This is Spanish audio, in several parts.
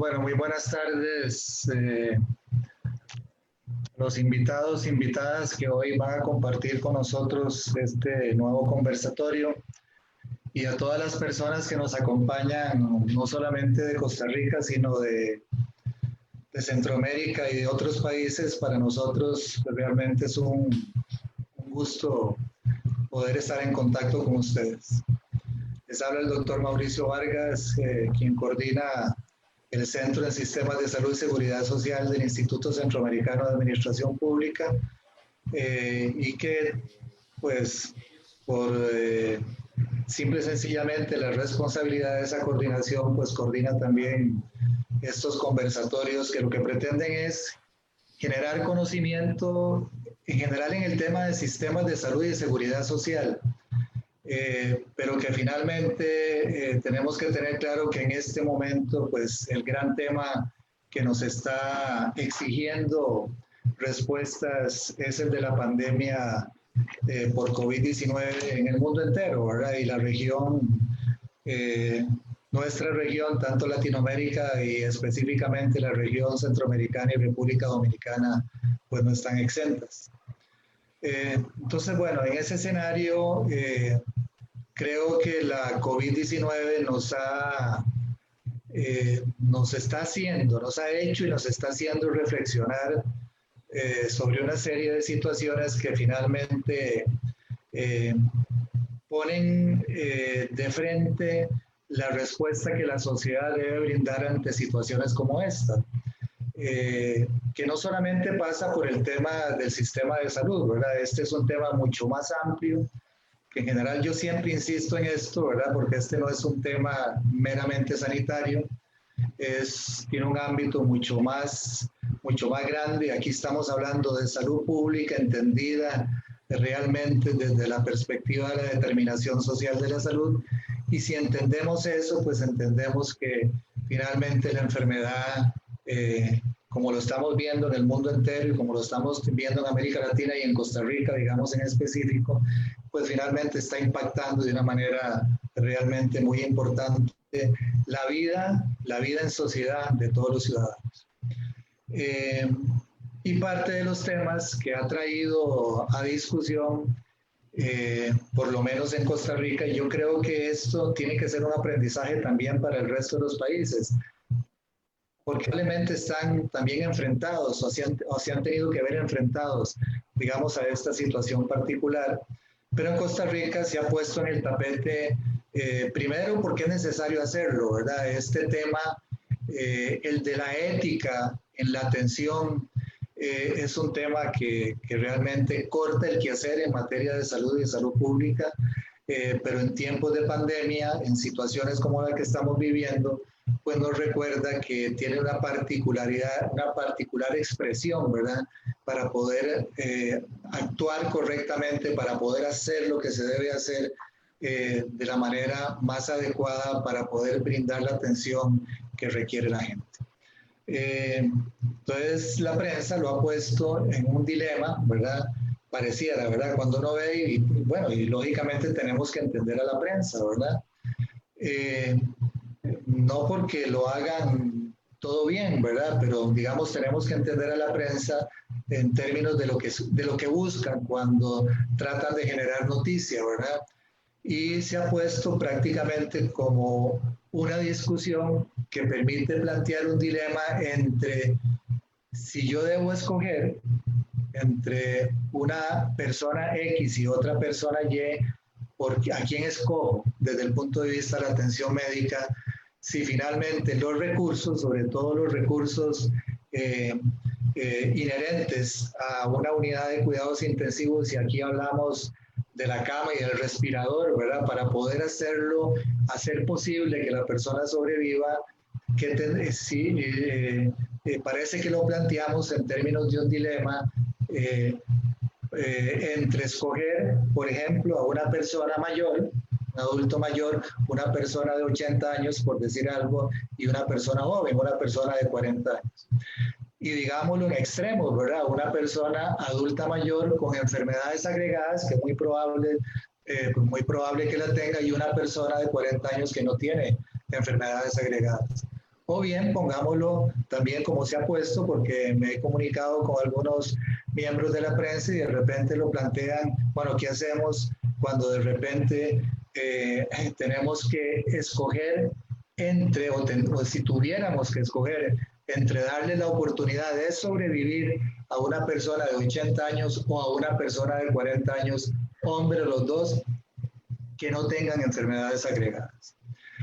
Bueno, muy buenas tardes. Los invitados, invitadas que hoy van a compartir con nosotros este nuevo conversatorio y a todas las personas que nos acompañan, no solamente de Costa Rica, sino de Centroamérica y de otros países. Para nosotros realmente es un gusto poder estar en contacto con ustedes. Les habla el doctor Mauricio Vargas, quien coordina el Centro de Sistemas de Salud y Seguridad Social del Instituto Centroamericano de Administración Pública, y que, pues, por simple y sencillamente la responsabilidad de esa coordinación, pues coordina también estos conversatorios que lo que pretenden es generar conocimiento en general en el tema de sistemas de salud y de seguridad social. Pero que finalmente tenemos que tener claro que en este momento, pues el gran tema que nos está exigiendo respuestas es el de la pandemia por COVID-19 en el mundo entero, ¿verdad? Y la región, nuestra región, tanto Latinoamérica y específicamente la región centroamericana y República Dominicana, pues no están exentas. Entonces, bueno, en ese escenario, creo que la COVID-19 nos ha hecho y nos está haciendo reflexionar sobre una serie de situaciones que finalmente ponen de frente la respuesta que la sociedad debe brindar ante situaciones como esta. Que no solamente pasa por el tema del sistema de salud, ¿verdad? Este es un tema mucho más amplio, que en general yo siempre insisto en esto, ¿verdad? Porque este no es un tema meramente sanitario, tiene un ámbito mucho más grande. Aquí estamos hablando de salud pública entendida realmente desde la perspectiva de la determinación social de la salud, y si entendemos eso, pues entendemos que finalmente la enfermedad, como lo estamos viendo en el mundo entero y como lo estamos viendo en América Latina y en Costa Rica, digamos en específico, pues finalmente está impactando de una manera realmente muy importante la vida en sociedad de todos los ciudadanos. Y parte de los temas que ha traído a discusión, por lo menos en Costa Rica, y yo creo que esto tiene que ser un aprendizaje también para el resto de los países, porque probablemente están también enfrentados o se han tenido que ver enfrentados, digamos, a esta situación particular. Pero en Costa Rica se ha puesto en el tapete, primero porque es necesario hacerlo, ¿verdad? Este tema, el de la ética en la atención, es un tema que realmente corta el quehacer en materia de salud y de salud pública, pero en tiempos de pandemia, en situaciones como la que estamos viviendo, pues nos recuerda que tiene una particularidad, una particular expresión, ¿verdad? Para poder actuar correctamente, para poder hacer lo que se debe hacer de la manera más adecuada para poder brindar la atención que requiere la gente. Entonces la prensa lo ha puesto en un dilema, ¿verdad? Pareciera, ¿verdad? Cuando uno ve, y bueno, y lógicamente tenemos que entender a la prensa, ¿verdad? No porque lo hagan todo bien, ¿verdad? Pero digamos tenemos que entender a la prensa en términos de lo que buscan cuando tratan de generar noticia, ¿verdad? Y se ha puesto prácticamente como una discusión que permite plantear un dilema entre si yo debo escoger entre una persona X y otra persona Y, ¿a quién escojo desde el punto de vista de la atención médica? Si finalmente los recursos, sobre todo los recursos inherentes a una unidad de cuidados intensivos, y aquí hablamos de la cama y del respirador, ¿verdad? Para poder hacer posible que la persona sobreviva, parece que lo planteamos en términos de un dilema entre escoger, por ejemplo, a una persona mayor, un adulto mayor, una persona de 80 años, por decir algo, y una persona joven, una persona de 40 años. Y digámoslo en extremos, ¿verdad? Una persona adulta mayor con enfermedades agregadas, que es muy probable que la tenga, y una persona de 40 años que no tiene enfermedades agregadas. O bien pongámoslo también como se ha puesto, porque me he comunicado con algunos miembros de la prensa y de repente lo plantean, bueno, ¿qué hacemos cuando de repente tenemos que escoger entre, o si tuviéramos que escoger entre darle la oportunidad de sobrevivir a una persona de 80 años o a una persona de 40 años, hombre los dos, que no tengan enfermedades agregadas?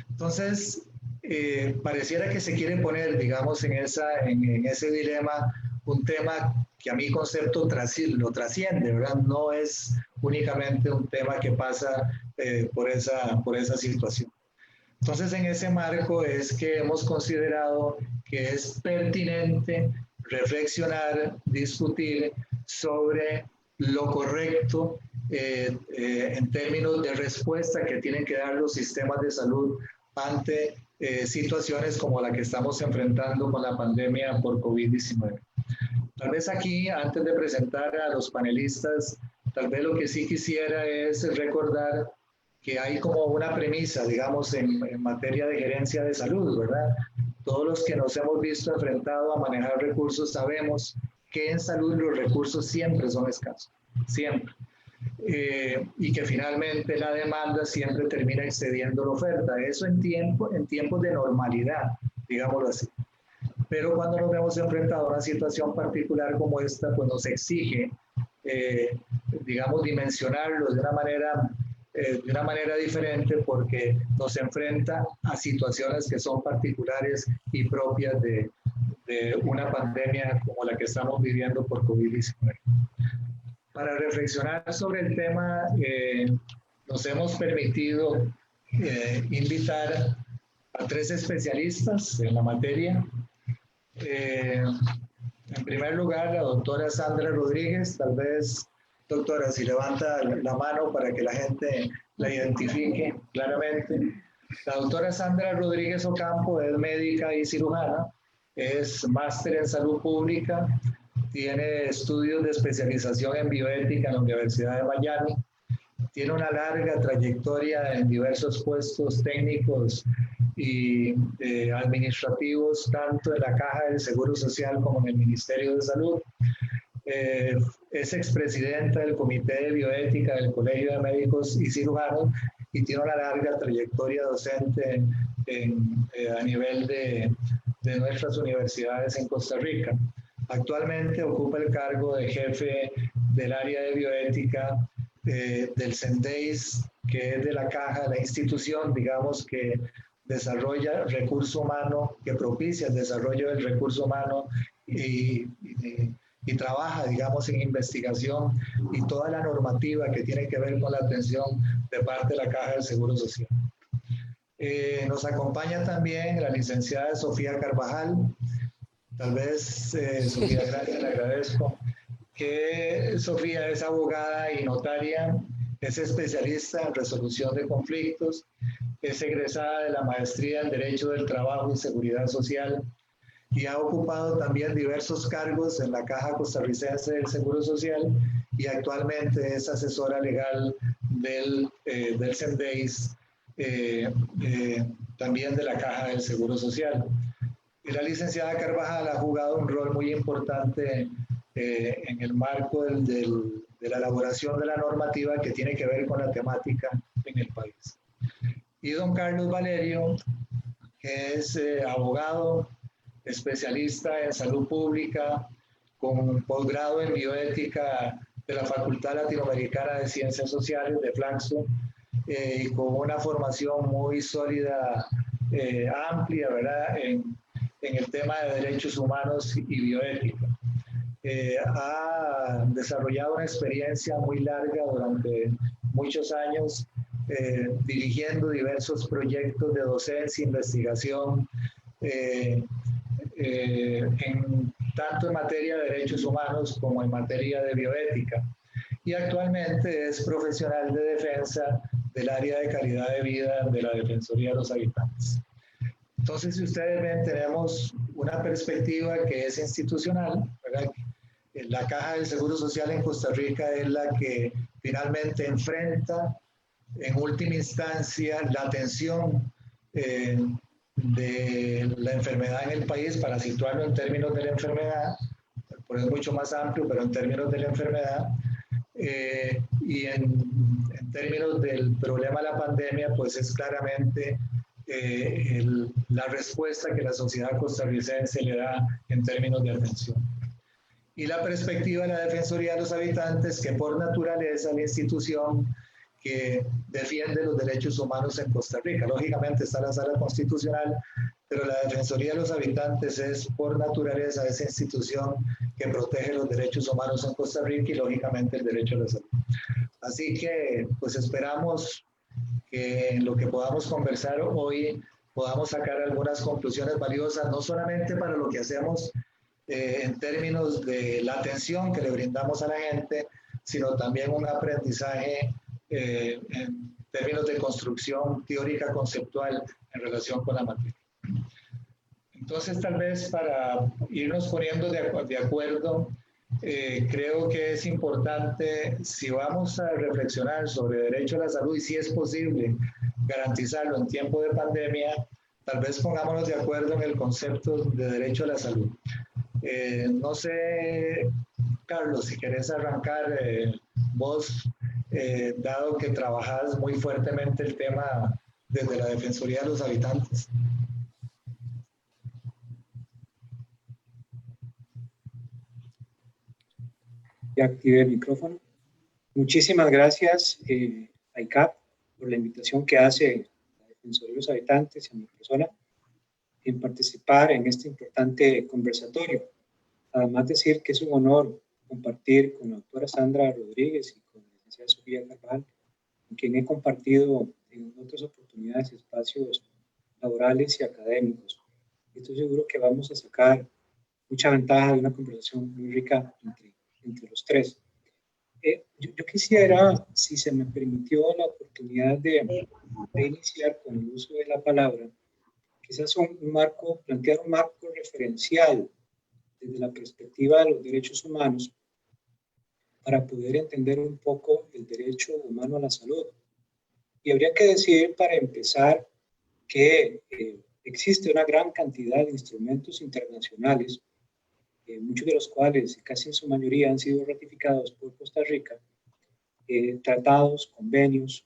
Entonces, pareciera que se quiere poner, digamos, en ese dilema, un tema que a mi concepto lo trasciende, ¿verdad? No es únicamente un tema que pasa por esa situación. Entonces, en ese marco es que hemos considerado que es pertinente reflexionar, discutir sobre lo correcto en términos de respuesta que tienen que dar los sistemas de salud ante situaciones como la que estamos enfrentando con la pandemia por COVID-19. Tal vez aquí, antes de presentar a los panelistas, tal vez lo que sí quisiera es recordar que hay como una premisa, digamos, en materia de gerencia de salud, ¿verdad? Todos los que nos hemos visto enfrentados a manejar recursos sabemos que en salud los recursos siempre son escasos, siempre. Y que finalmente la demanda siempre termina excediendo la oferta. Eso en tiempos de normalidad, digámoslo así. Pero cuando nos hemos enfrentado a una situación particular como esta, pues nos exige, digamos, dimensionarlo de una manera diferente, porque nos enfrenta a situaciones que son particulares y propias de una pandemia como la que estamos viviendo por COVID-19. Para reflexionar sobre el tema, nos hemos permitido invitar a 3 especialistas en la materia. En primer lugar, la doctora Sandra Rodríguez. Tal vez, doctora, si levanta la mano para que la gente la identifique claramente. La doctora Sandra Rodríguez Ocampo es médica y cirujana, es máster en salud pública, tiene estudios de especialización en bioética en la Universidad de Miami, tiene una larga trayectoria en diversos puestos técnicos y administrativos, tanto en la Caja del Seguro Social como en el Ministerio de Salud. Es expresidenta del Comité de Bioética del Colegio de Médicos y Cirujanos y tiene una larga trayectoria docente a nivel de nuestras universidades en Costa Rica. Actualmente ocupa el cargo de jefe del área de bioética del CENDEIS, que es de la Caja, la institución, digamos, que desarrolla recurso humano, que propicia el desarrollo del recurso humano y trabaja, digamos, en investigación y toda la normativa que tiene que ver con la atención de parte de la Caja del Seguro Social. Nos acompaña también la licenciada Sofía Carvajal. Tal vez, Sofía, gracias, le agradezco. Que Sofía es abogada y notaria, es especialista en resolución de conflictos, es egresada de la maestría en Derecho del Trabajo y Seguridad Social y ha ocupado también diversos cargos en la Caja Costarricense del Seguro Social y actualmente es asesora legal del CENDEIS, también de la Caja del Seguro Social. Y la licenciada Carvajal ha jugado un rol muy importante en el marco de la elaboración de la normativa que tiene que ver con la temática en el país. Y don Carlos Valerio, que es abogado, especialista en salud pública, con posgrado en bioética de la Facultad Latinoamericana de Ciencias Sociales de Flaxo, y con una formación muy sólida, amplia, ¿verdad?, en el tema de derechos humanos y bioética. Ha desarrollado una experiencia muy larga durante muchos años, dirigiendo diversos proyectos de docencia, investigación, tanto en materia de derechos humanos como en materia de bioética. Y actualmente es profesional de defensa del área de calidad de vida de la Defensoría de los Habitantes. Entonces, si ustedes ven, tenemos una perspectiva que es institucional, ¿verdad? La Caja del Seguro Social en Costa Rica es la que finalmente enfrenta, en última instancia, la atención de la enfermedad en el país para situarlo en términos de la enfermedad, por eso es mucho más amplio, pero en términos de la enfermedad, y en términos del problema de la pandemia, pues es claramente la respuesta que la sociedad costarricense le da en términos de atención. Y la perspectiva de la Defensoría de los Habitantes, que por naturaleza es la institución que defiende los derechos humanos en Costa Rica. Lógicamente está la Sala Constitucional, pero la Defensoría de los Habitantes es por naturaleza esa institución que protege los derechos humanos en Costa Rica y lógicamente el derecho a la salud. Así que pues esperamos que en lo que podamos conversar hoy podamos sacar algunas conclusiones valiosas, no solamente para lo que hacemos en términos de la atención que le brindamos a la gente, sino también un aprendizaje en términos de construcción teórica conceptual en relación con la materia. Entonces, tal vez para irnos poniendo de acuerdo, creo que es importante, si vamos a reflexionar sobre derecho a la salud y si es posible garantizarlo en tiempo de pandemia, tal vez pongámonos de acuerdo en el concepto de derecho a la salud. No sé, Carlos, si querés arrancar vos, dado que trabajás muy fuertemente el tema desde la Defensoría de los Habitantes. Ya activé el micrófono. Muchísimas gracias a ICAP por la invitación que hace la Defensoría de los Habitantes y a mi persona en participar en este importante conversatorio. Además decir que es un honor compartir con la doctora Sandra Rodríguez y con la licenciada Sofía Carvajal, con quien he compartido en otras oportunidades espacios laborales y académicos. Estoy seguro que vamos a sacar mucha ventaja de una conversación muy rica entre los tres. Yo quisiera, si se me permitió la oportunidad de iniciar con el uso de la palabra, quizás plantear un marco referencial desde la perspectiva de los derechos humanos para poder entender un poco el derecho humano a la salud. Y habría que decir, para empezar, que existe una gran cantidad de instrumentos internacionales, muchos de los cuales, casi en su mayoría, han sido ratificados por Costa Rica, tratados, convenios,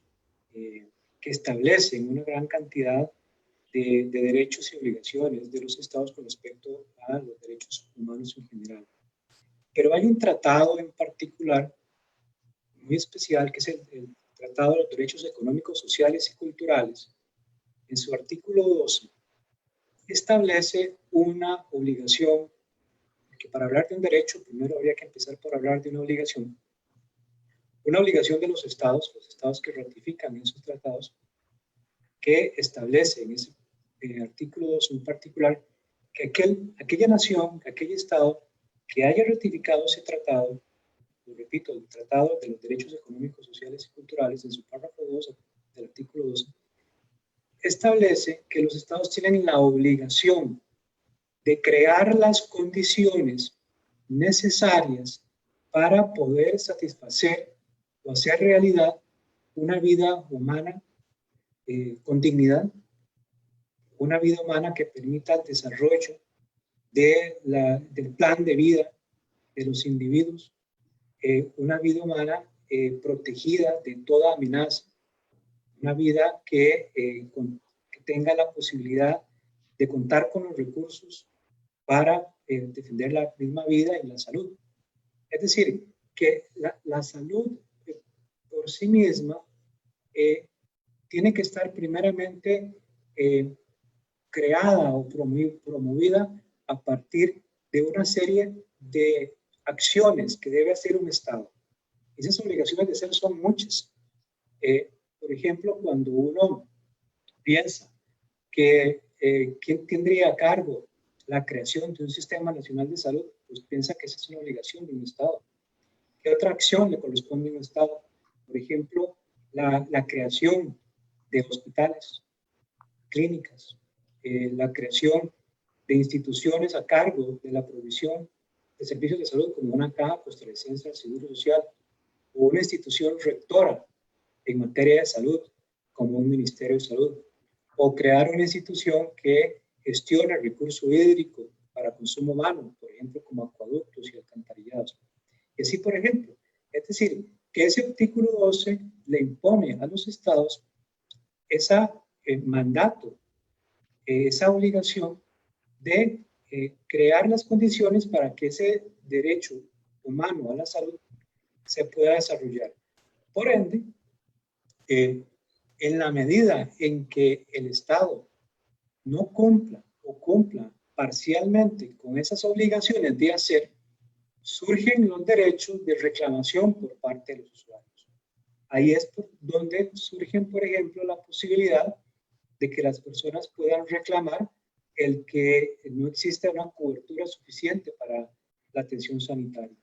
que establecen una gran cantidad de derechos y obligaciones de los estados con respecto a los derechos humanos en general. Pero hay un tratado en particular muy especial, que es el Tratado de los Derechos Económicos, Sociales y Culturales. En su artículo 12 establece una obligación, que para hablar de un derecho primero habría que empezar por hablar de una obligación de los estados que ratifican esos tratados, que establece en ese artículo 2 en particular que aquella nación, aquel estado que haya ratificado ese tratado, lo repito, el Tratado de los Derechos Económicos, Sociales y Culturales, en su párrafo 2 del artículo 12, establece que los estados tienen la obligación de crear las condiciones necesarias para poder satisfacer o hacer realidad una vida humana con dignidad, una vida humana que permita el desarrollo del plan de vida de los individuos, una vida humana protegida de toda amenaza, una vida que tenga la posibilidad de contar con los recursos para defender la misma vida y la salud. Es decir, que la salud por sí misma tiene que estar primeramente creada o promovida a partir de una serie de acciones que debe hacer un Estado. Esas obligaciones de ser son muchas. Por ejemplo, cuando uno piensa que quién tendría a cargo la creación de un sistema nacional de salud, pues piensa que esa es una obligación de un Estado. ¿Qué otra acción le corresponde a un Estado? Por ejemplo, la creación de hospitales, clínicas, la creación de instituciones a cargo de la provisión de servicios de salud, como una caja costarricense del Seguro Social, o una institución rectora en materia de salud, como un Ministerio de Salud. o crear una institución que gestione el recurso hídrico para consumo humano, por ejemplo, como acueductos y alcantarillados. Y así, por ejemplo, es decir, que ese artículo 12 le impone a los estados ese mandato, esa obligación de crear las condiciones para que ese derecho humano a la salud se pueda desarrollar. Por ende, en la medida en que el Estado no cumpla o cumpla parcialmente con esas obligaciones de hacer, surgen los derechos de reclamación por parte de los usuarios. Ahí es donde surgen, por ejemplo, la posibilidad de que las personas puedan reclamar el que no exista una cobertura suficiente para la atención sanitaria,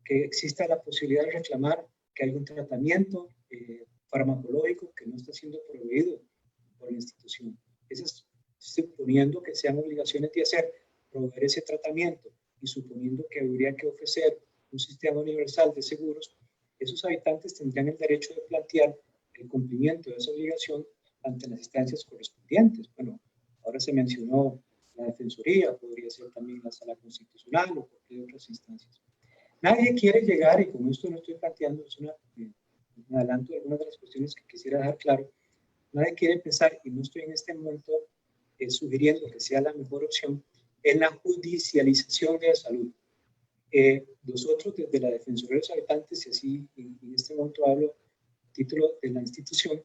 que exista la posibilidad de reclamar que hay un tratamiento farmacológico que no está siendo proveído por la institución. Eso es suponiendo que sean obligaciones de hacer, proveer ese tratamiento y suponiendo que habría que ofrecer un sistema universal de seguros, esos habitantes tendrían el derecho de plantear el cumplimiento de esa obligación ante las instancias correspondientes. Bueno, ahora se mencionó la Defensoría, podría ser también la Sala Constitucional o cualquier otras instancias. Nadie quiere llegar, y con esto no estoy planteando, es un adelanto de algunas de las cuestiones que quisiera dejar claro, nadie quiere pensar, y no estoy en este momento sugiriendo que sea la mejor opción, en la judicialización de la salud. Nosotros desde la Defensoría de los Habitantes, y así en este momento hablo a título de la institución,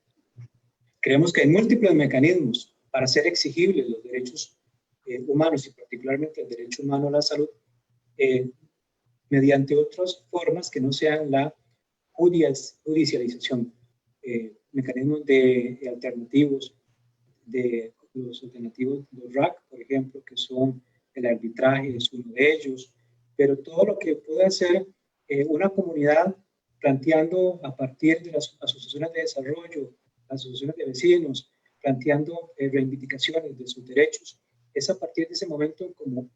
creemos que hay múltiples mecanismos para hacer exigibles los derechos humanos y particularmente el derecho humano a la salud mediante otras formas que no sean la judicialización. Mecanismos alternativos, los alternativos de RAC, por ejemplo, que son el arbitraje, es uno de ellos, pero todo lo que puede hacer una comunidad planteando a partir de las asociaciones de desarrollo, asociaciones de vecinos, planteando reivindicaciones de sus derechos, es a partir de ese momento como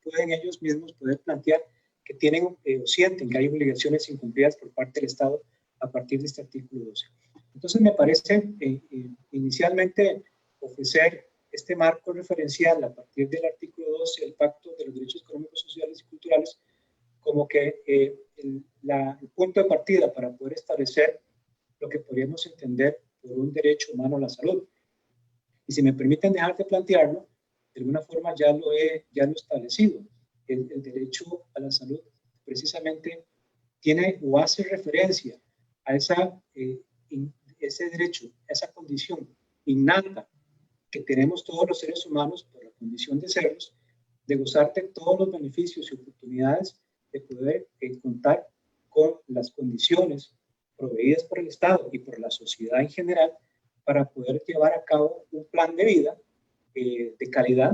pueden ellos mismos poder plantear que tienen o sienten que hay obligaciones incumplidas por parte del Estado a partir de este artículo 12. Entonces me parece inicialmente ofrecer este marco referencial a partir del artículo 12 del Pacto de los Derechos Económicos, Sociales y Culturales como que el punto de partida para poder establecer lo que podríamos entender por un derecho humano a la salud. Y si me permiten dejar de plantearlo, de alguna forma ya lo he establecido. El derecho a la salud precisamente tiene o hace referencia a ese derecho, a esa condición innata que tenemos todos los seres humanos por la condición de serlos, de gozar de todos los beneficios y oportunidades de poder contar con las condiciones proveídas por el Estado y por la sociedad en general para poder llevar a cabo un plan de vida de calidad,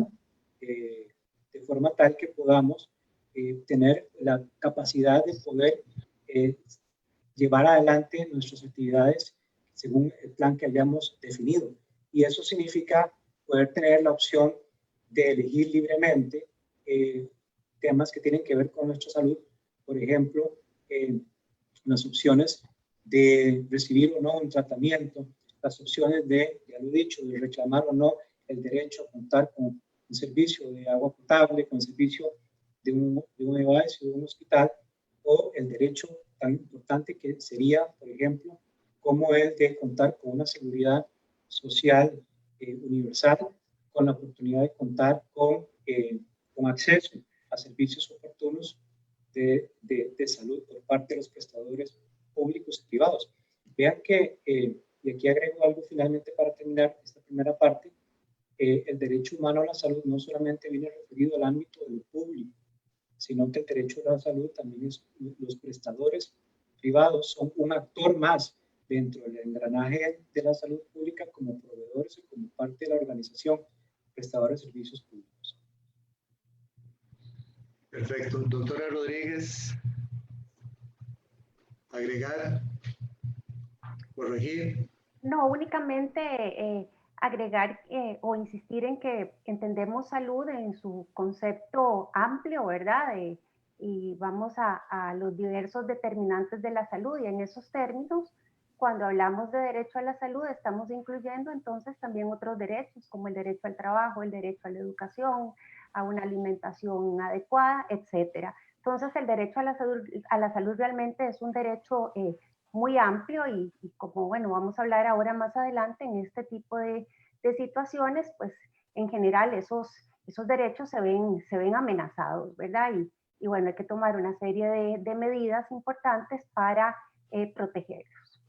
de forma tal que podamos tener la capacidad de poder llevar adelante nuestras actividades según el plan que hayamos definido. Y eso significa poder tener la opción de elegir libremente temas que tienen que ver con nuestra salud. Por ejemplo, las opciones de recibir o no un tratamiento, las opciones de, ya lo he dicho, de reclamar o no el derecho a contar con un servicio de agua potable, con el servicio de un EOS, de un hospital, o el derecho tan importante que sería, por ejemplo, como el de contar con una seguridad social universal, con la oportunidad de contar con acceso a servicios oportunos de salud por parte de los prestadores públicos y privados. Vean que, y aquí agrego algo finalmente para terminar esta primera parte, el derecho humano a la salud no solamente viene referido al ámbito de lo público, sino que el derecho a la salud también es, los prestadores privados son un actor más dentro del engranaje de la salud pública como proveedores y como parte de la organización prestadora de servicios públicos. Perfecto. Doctora Rodríguez, agregar, corregir. No, únicamente agregar o insistir en que entendemos salud en su concepto amplio, ¿verdad? Y vamos a los diversos determinantes de la salud y en esos términos cuando hablamos de derecho a la salud, estamos incluyendo entonces también otros derechos, como el derecho al trabajo, el derecho a la educación, a una alimentación adecuada, etcétera. Entonces, el derecho a la salud realmente es un derecho muy amplio y como, bueno, vamos a hablar ahora más adelante en este tipo de situaciones, pues en general esos derechos se ven amenazados, ¿verdad? Y bueno, hay que tomar una serie de medidas importantes para protegerlos.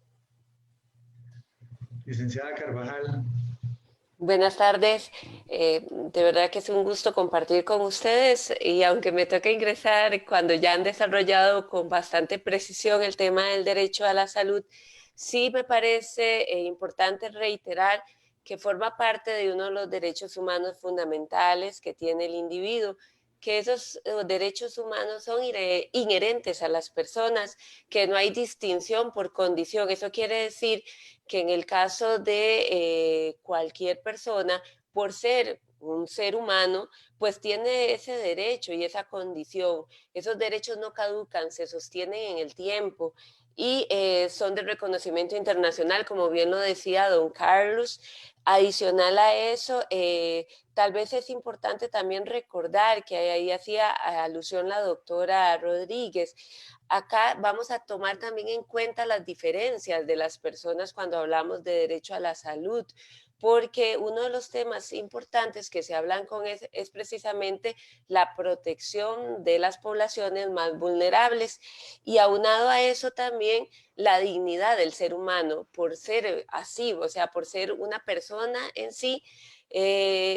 Licenciada Carvajal. Buenas tardes, de verdad que es un gusto compartir con ustedes y aunque me toca ingresar cuando ya han desarrollado con bastante precisión el tema del derecho a la salud, sí me parece importante reiterar que forma parte de uno de los derechos humanos fundamentales que tiene el individuo, que esos derechos humanos son inherentes a las personas, que no hay distinción por condición. Eso quiere decir que en el caso de cualquier persona, por ser un ser humano, pues tiene ese derecho y esa condición. Esos derechos no caducan, se sostienen en el tiempo y son de reconocimiento internacional, como bien lo decía don Carlos. Adicional a eso, tal vez es importante también recordar que ahí hacía alusión la doctora Rodríguez. Acá vamos a tomar también en cuenta las diferencias de las personas cuando hablamos de derecho a la salud, porque uno de los temas importantes que se hablan con es precisamente la protección de las poblaciones más vulnerables y aunado a eso también la dignidad del ser humano por ser así, o sea, por ser una persona en sí,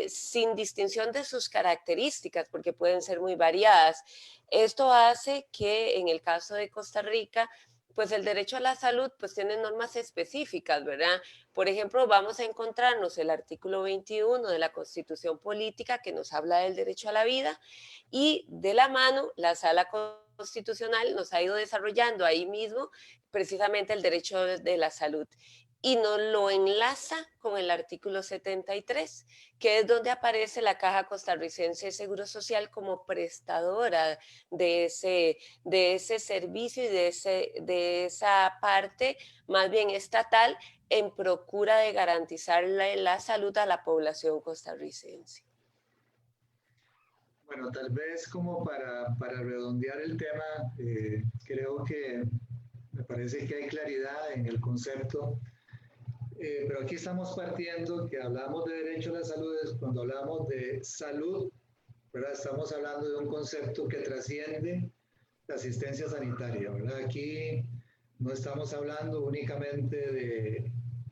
sin distinción de sus características, porque pueden ser muy variadas. Esto hace que en el caso de Costa Rica, pues el derecho a la salud pues tiene normas específicas, ¿verdad? Por ejemplo, vamos a encontrarnos el artículo 21 de la Constitución Política que nos habla del derecho a la vida y de la mano la Sala Constitucional nos ha ido desarrollando ahí mismo precisamente el derecho de la salud y nos lo enlaza con el artículo 73, que es donde aparece la Caja Costarricense de Seguro Social como prestadora de ese servicio y de esa parte más bien estatal en procura de garantizar la salud a la población costarricense. Bueno, tal vez como para redondear el tema, creo que me parece que hay claridad en el concepto, pero aquí estamos partiendo que hablamos de derecho a la salud, cuando hablamos de salud, ¿verdad? Estamos hablando de un concepto que trasciende la asistencia sanitaria, ¿verdad? Aquí no estamos hablando únicamente de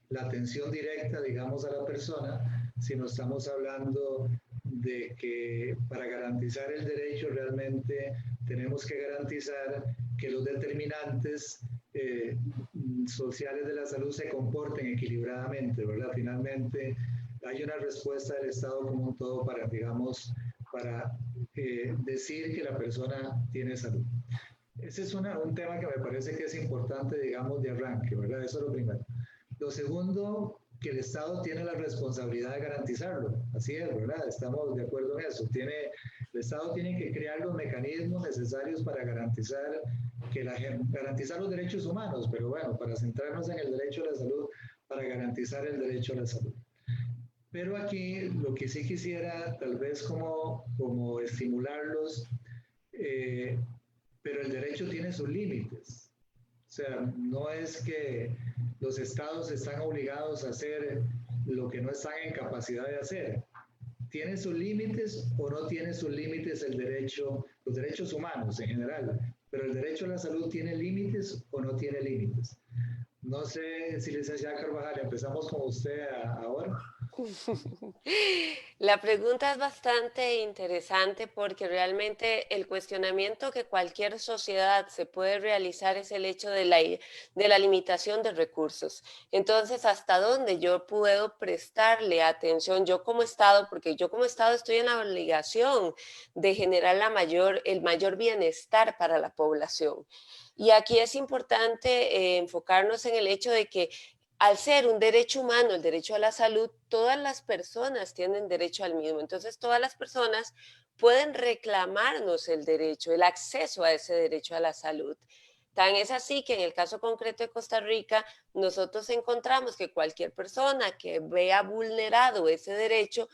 la atención directa, digamos, a la persona, sino estamos hablando de que para garantizar el derecho realmente tenemos que garantizar que los determinantes sociales de la salud se comporten equilibradamente, ¿verdad? Finalmente hay una respuesta del Estado como un todo para, digamos, para decir que la persona tiene salud. Ese es un tema que me parece que es importante, digamos, de arranque, ¿verdad? Eso es lo primero. Lo segundo, que el Estado tiene la responsabilidad de garantizarlo. Así es, ¿verdad? Estamos de acuerdo en eso. El Estado tiene que crear los mecanismos necesarios para garantizar, garantizar los derechos humanos, pero bueno, para centrarnos en el derecho a la salud, para garantizar el derecho a la salud. Pero aquí lo que sí quisiera, tal vez como estimularlos, pero el derecho tiene sus límites. O sea, no es que los estados están obligados a hacer lo que no están en capacidad de hacer. ¿Tiene sus límites o no tiene sus límites el derecho, los derechos humanos en general? Pero el derecho a la salud tiene límites o no tiene límites. No sé si licenciada Carvajal, empezamos con usted ahora. La pregunta es bastante interesante porque realmente el cuestionamiento que cualquier sociedad se puede realizar es el hecho de la limitación de recursos. Entonces, ¿hasta dónde yo puedo prestarle atención yo como Estado? Porque yo como Estado estoy en la obligación de generar el mayor bienestar para la población. Y aquí es importante enfocarnos en el hecho de que al ser un derecho humano, el derecho a la salud, todas las personas tienen derecho al mismo. Entonces, todas las personas pueden reclamarnos el derecho, el acceso a ese derecho a la salud. Tan es así que en el caso concreto de Costa Rica, nosotros encontramos que cualquier persona que vea vulnerado ese derecho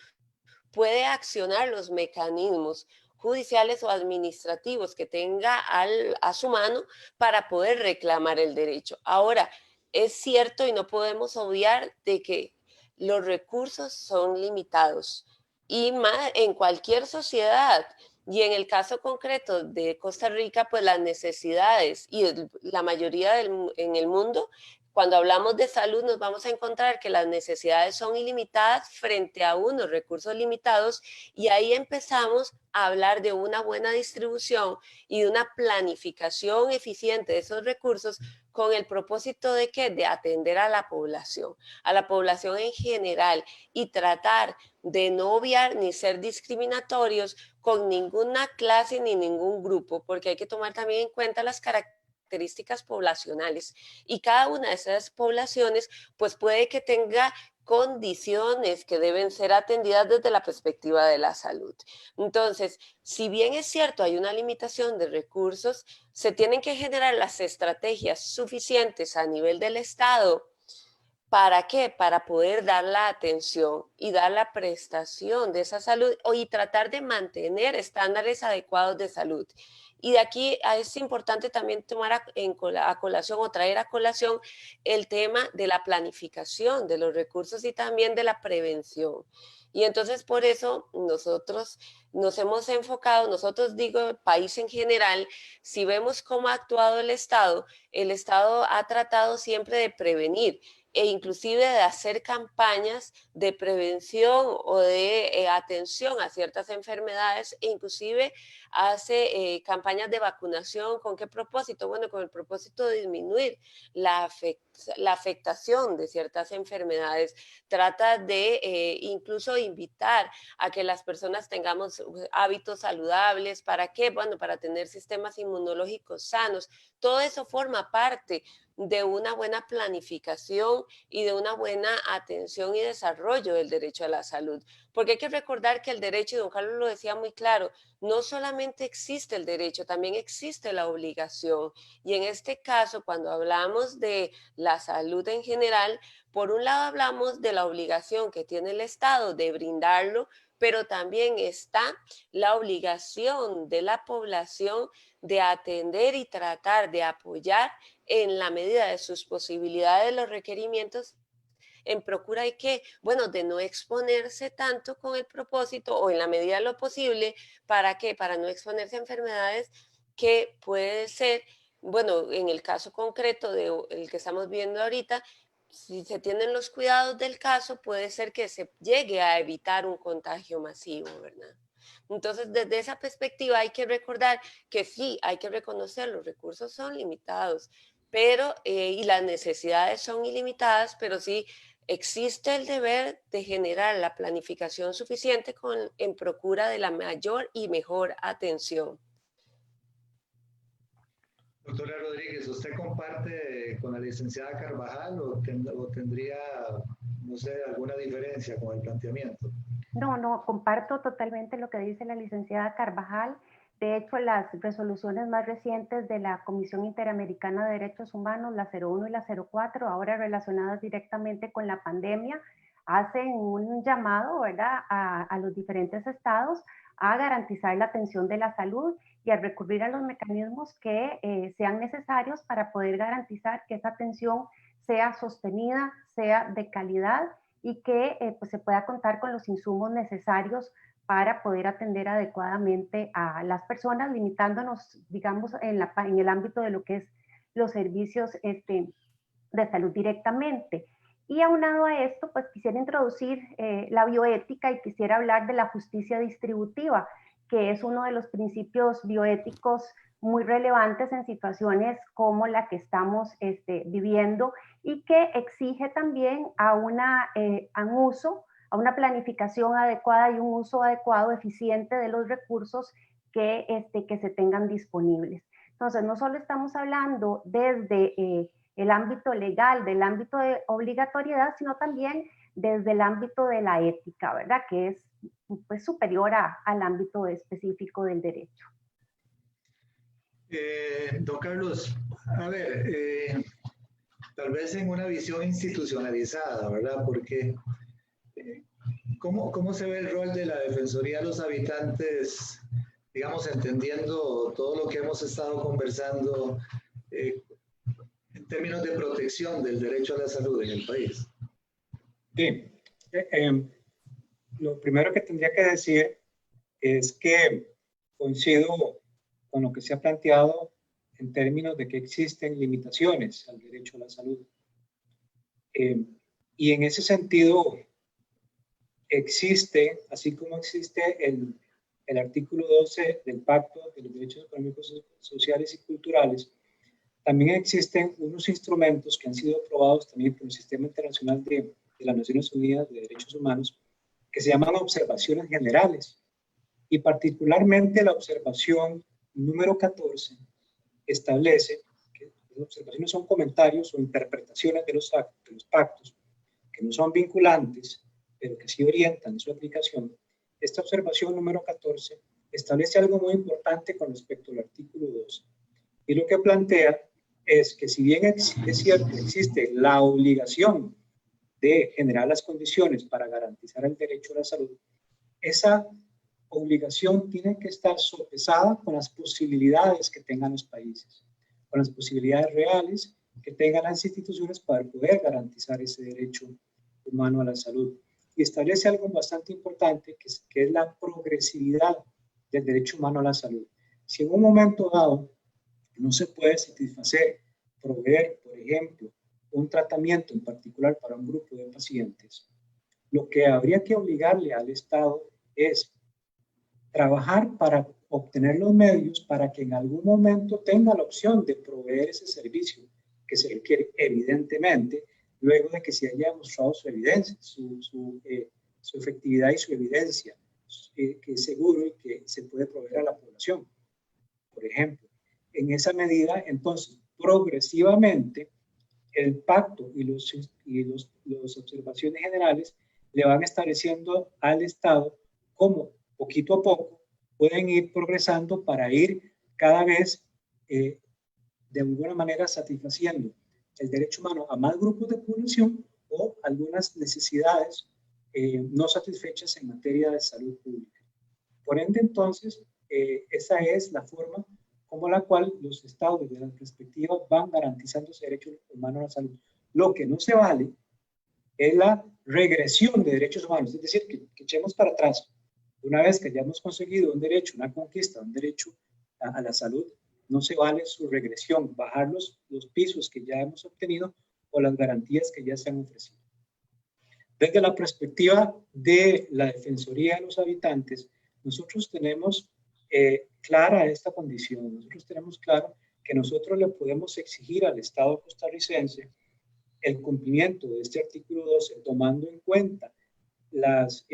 puede accionar los mecanismos judiciales o administrativos que tenga a su mano para poder reclamar el derecho. Ahora, es cierto y no podemos obviar de que los recursos son limitados y más en cualquier sociedad. Y en el caso concreto de Costa Rica, pues las necesidades y la mayoría en el mundo, cuando hablamos de salud, nos vamos a encontrar que las necesidades son ilimitadas frente a unos recursos limitados y ahí empezamos a hablar de una buena distribución y de una planificación eficiente de esos recursos con el propósito de ¿qué? De atender a la población en general y tratar de no obviar ni ser discriminatorios con ninguna clase ni ningún grupo, porque hay que tomar también en cuenta las características poblacionales y cada una de esas poblaciones pues puede que tenga condiciones que deben ser atendidas desde la perspectiva de la salud. Entonces, si bien es cierto, hay una limitación de recursos, se tienen que generar las estrategias suficientes a nivel del Estado. ¿Para qué? Para poder dar la atención y dar la prestación de esa salud y tratar de mantener estándares adecuados de salud. Y de aquí es importante también tomar a colación o traer a colación el tema de la planificación de los recursos y también de la prevención. Y entonces por eso nosotros nos hemos enfocado, nosotros digo el país en general, si vemos cómo ha actuado el Estado ha tratado siempre de prevenir e inclusive de hacer campañas de prevención o de atención a ciertas enfermedades e inclusive hace campañas de vacunación. ¿Con qué propósito? Bueno, con el propósito de disminuir la afectación de ciertas enfermedades. Trata de incluso invitar a que las personas tengamos hábitos saludables. ¿Para qué? Bueno, para tener sistemas inmunológicos sanos. Todo eso forma parte de una buena planificación y de una buena atención y desarrollo del derecho a la salud. Porque hay que recordar que el derecho, y don Carlos lo decía muy claro, no solamente existe el derecho, también existe la obligación. Y en este caso, cuando hablamos de la salud en general, por un lado hablamos de la obligación que tiene el Estado de brindarlo, pero también está la obligación de la población de atender y tratar de apoyar en la medida de sus posibilidades los requerimientos en procura de que, bueno, de no exponerse tanto con el propósito o en la medida de lo posible, ¿para qué? Para no exponerse a enfermedades que puede ser, bueno, en el caso concreto de el que estamos viendo ahorita, si se tienen los cuidados del caso, puede ser que se llegue a evitar un contagio masivo, ¿verdad? Entonces, desde esa perspectiva hay que recordar que sí, hay que reconocer, los recursos son limitados, pero, y las necesidades son ilimitadas, pero sí existe el deber de generar la planificación suficiente en procura de la mayor y mejor atención. Doctora Rodríguez, ¿usted comparte con la licenciada Carvajal o tendría, no sé, alguna diferencia con el planteamiento? No, comparto totalmente lo que dice la licenciada Carvajal. De hecho, las resoluciones más recientes de la Comisión Interamericana de Derechos Humanos, la 01 y la 04, ahora relacionadas directamente con la pandemia, hacen un llamado, ¿verdad?, a los diferentes estados a garantizar la atención de la salud y a recurrir a los mecanismos que sean necesarios para poder garantizar que esa atención sea sostenida, sea de calidad y que pues se pueda contar con los insumos necesarios para poder atender adecuadamente a las personas, limitándonos, digamos, en el ámbito de lo que es los servicios de salud directamente. Y aunado a esto, pues quisiera introducir la bioética y quisiera hablar de la justicia distributiva, que es uno de los principios bioéticos muy relevantes en situaciones como la que estamos viviendo y que exige también a un uso, a una planificación adecuada y un uso adecuado, eficiente de los recursos que se tengan disponibles. Entonces, no solo estamos hablando desde el ámbito legal, del ámbito de obligatoriedad, sino también desde el ámbito de la ética, ¿verdad? Que es pues, superior al ámbito específico del derecho. Don Carlos, a ver, tal vez en una visión institucionalizada, ¿verdad? Porque ¿cómo se ve el rol de la Defensoría de los Habitantes, digamos, entendiendo todo lo que hemos estado conversando en términos de protección del derecho a la salud en el país? Sí, lo primero que tendría que decir es que coincido con lo que se ha planteado en términos de que existen limitaciones al derecho a la salud. Y en ese sentido existe, así como existe el artículo 12 del Pacto de los Derechos Económicos, Sociales y Culturales, también existen unos instrumentos que han sido aprobados también por el Sistema Internacional de las Naciones Unidas de Derechos Humanos, que se llaman observaciones generales. Y particularmente la observación número 14 establece que las observaciones son comentarios o interpretaciones de los pactos, que no son vinculantes, pero que sí orientan en su aplicación. Esta observación número 14 establece algo muy importante con respecto al artículo 12. Y lo que plantea es que si bien es cierto, existe la obligación de generar las condiciones para garantizar el derecho a la salud, esa obligación tiene que estar sopesada con las posibilidades que tengan los países, con las posibilidades reales que tengan las instituciones para poder garantizar ese derecho humano a la salud. Y establece algo bastante importante, que es la progresividad del derecho humano a la salud. Si en un momento dado no se puede satisfacer, proveer, por ejemplo, un tratamiento en particular para un grupo de pacientes, lo que habría que obligarle al Estado es trabajar para obtener los medios para que en algún momento tenga la opción de proveer ese servicio que se requiere, evidentemente, luego de que se haya demostrado su evidencia, su efectividad y su evidencia, que es seguro y que se puede proveer a la población. Por ejemplo, en esa medida, entonces, progresivamente, el pacto y las observaciones generales le van estableciendo al Estado cómo poquito a poco pueden ir progresando para ir cada vez de alguna manera satisfaciendo el derecho humano a más grupos de población o algunas necesidades no satisfechas en materia de salud pública. Por ende, entonces, esa es la forma como la cual los estados desde la perspectiva van garantizando ese derecho humano a la salud. Lo que no se vale es la regresión de derechos humanos, es decir, que echemos para atrás. Una vez que ya hemos conseguido un derecho, una conquista, un derecho a la salud, no se vale su regresión, bajar los pisos que ya hemos obtenido o las garantías que ya se han ofrecido. Desde la perspectiva de la Defensoría de los Habitantes, nosotros tenemos clara esta condición. Nosotros tenemos claro que nosotros le podemos exigir al Estado costarricense el cumplimiento de este artículo 12, tomando en cuenta las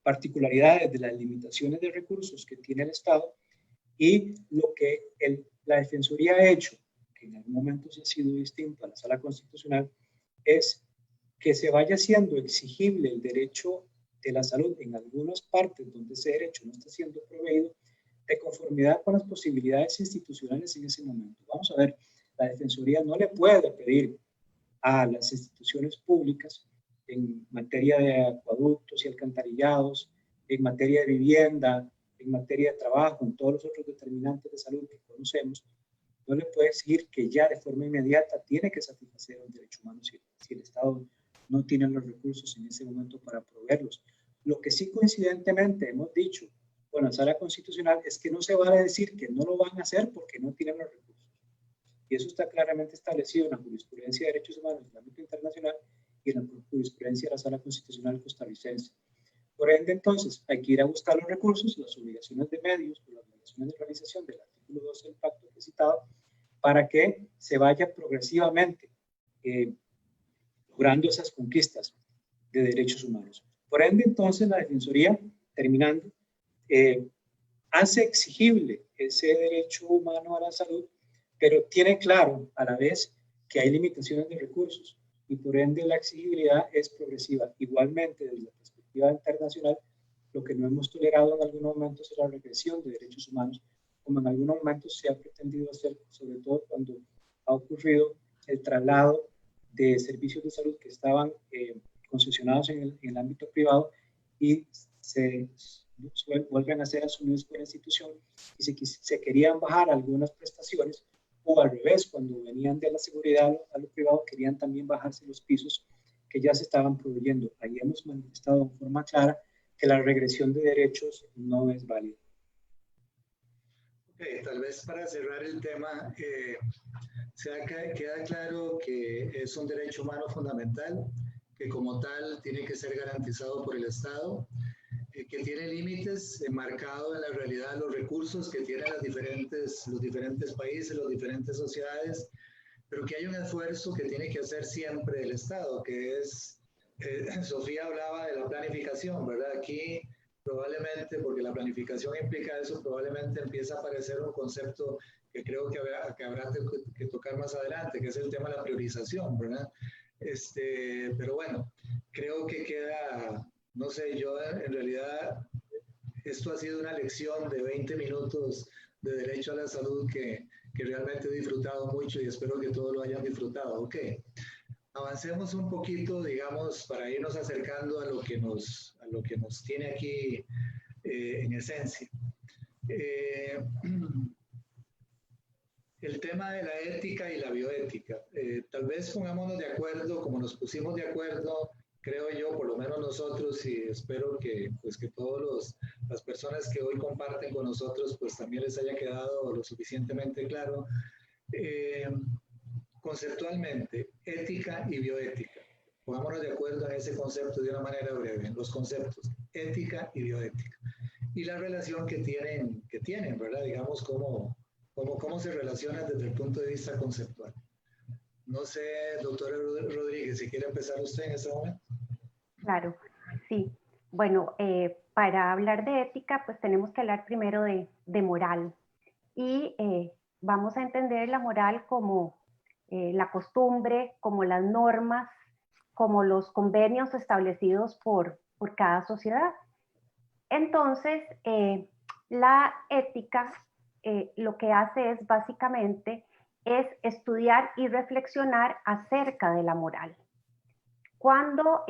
particularidades de las limitaciones de recursos que tiene el Estado y lo que la Defensoría ha hecho, que en algún momento se ha sido distinto a la Sala Constitucional, es que se vaya siendo exigible el derecho de la salud en algunas partes donde ese derecho no está siendo proveído de conformidad con las posibilidades institucionales en ese momento. Vamos a ver, la Defensoría no le puede pedir a las instituciones públicas en materia de acueductos y alcantarillados, en materia de vivienda, en materia de trabajo, en todos los otros determinantes de salud que conocemos, no le puede exigir que ya de forma inmediata tiene que satisfacer un derecho humano si el Estado no tiene los recursos en ese momento para proveerlos. Lo que sí coincidentemente hemos dicho con la Sala Constitucional es que no se vale decir que no lo van a hacer porque no tienen los recursos. Y eso está claramente establecido en la jurisprudencia de derechos humanos en el ámbito internacional y en la jurisprudencia de la Sala Constitucional costarricense. Por ende, entonces, hay que ir a buscar los recursos, las obligaciones de medios, las obligaciones de organización del artículo 12 del pacto que he citado, para que se vaya progresivamente logrando esas conquistas de derechos humanos. Por ende, entonces, la Defensoría, terminando, hace exigible ese derecho humano a la salud, pero tiene claro a la vez que hay limitaciones de recursos y por ende la exigibilidad es progresiva. Igualmente, desde la perspectiva internacional, lo que no hemos tolerado en algunos momentos es la regresión de derechos humanos como en algunos momentos se ha pretendido hacer, sobre todo cuando ha ocurrido el traslado de servicios de salud que estaban concesionados en el ámbito privado y se vuelven a ser asumidos por la institución y se querían bajar algunas prestaciones, o al revés, cuando venían de la seguridad a lo privado querían también bajarse los pisos que ya se estaban proveyendo. Ahí hemos manifestado de forma clara que la regresión de derechos no es válida. Okay, tal vez para cerrar el tema, queda claro que es un derecho humano fundamental, que como tal tiene que ser garantizado por el Estado, que tiene límites marcados en la realidad de los recursos que tienen los diferentes países, las diferentes sociedades, pero que hay un esfuerzo que tiene que hacer siempre el Estado, que es, Sofía hablaba de la planificación, ¿verdad? Aquí probablemente, porque la planificación implica eso, probablemente empieza a aparecer un concepto que creo que habrá que tocar más adelante, que es el tema de la priorización, ¿verdad? Pero bueno, creo que queda, no sé, yo en realidad esto ha sido una lección de 20 minutos de derecho a la salud que realmente he disfrutado mucho y espero que todos lo hayan disfrutado. Ok, avancemos un poquito, digamos, para irnos acercando a lo que nos tiene aquí en esencia. El tema de la ética y la bioética. Tal vez pongámonos de acuerdo, como nos pusimos de acuerdo, creo yo, por lo menos nosotros, y espero que, pues, que todas las personas que hoy comparten con nosotros, pues también les haya quedado lo suficientemente claro. Conceptualmente, ética y bioética. Pongámonos de acuerdo en ese concepto de una manera breve, en los conceptos, ética y bioética. Y la relación que tienen, ¿verdad? Digamos, cómo se relacionan desde el punto de vista conceptual. No sé, doctora Rodríguez, si quiere empezar usted en este momento. Claro, sí. Bueno, para hablar de ética, pues tenemos que hablar primero de moral. Y vamos a entender la moral como la costumbre, como las normas, como los convenios establecidos por cada sociedad. Entonces, la ética lo que hace es básicamente estudiar y reflexionar acerca de la moral. Cuando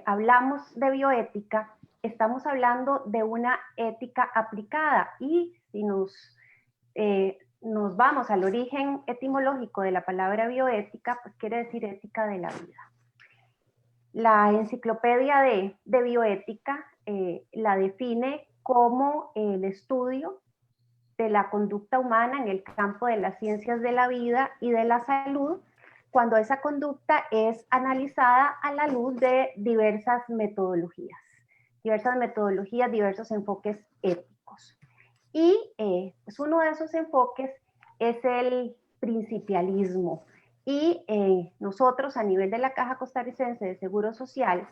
hablamos de bioética, estamos hablando de una ética aplicada y si nos vamos al origen etimológico de la palabra bioética, pues quiere decir ética de la vida. La enciclopedia de bioética la define como el estudio de la conducta humana en el campo de las ciencias de la vida y de la salud, cuando esa conducta es analizada a la luz de diversas metodologías, diversos enfoques éticos. Y pues uno de esos enfoques es el principialismo. Y nosotros a nivel de la Caja Costarricense de Seguro Social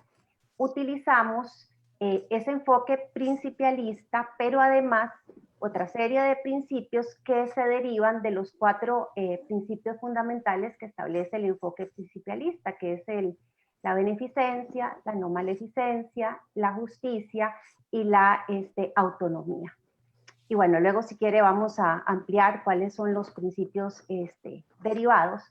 utilizamos ese enfoque principialista, pero además otra serie de principios que se derivan de los 4 principios fundamentales que establece el enfoque principialista, que es la beneficencia, la no maleficencia, la justicia y la autonomía. Y bueno, luego si quiere vamos a ampliar cuáles son los principios derivados,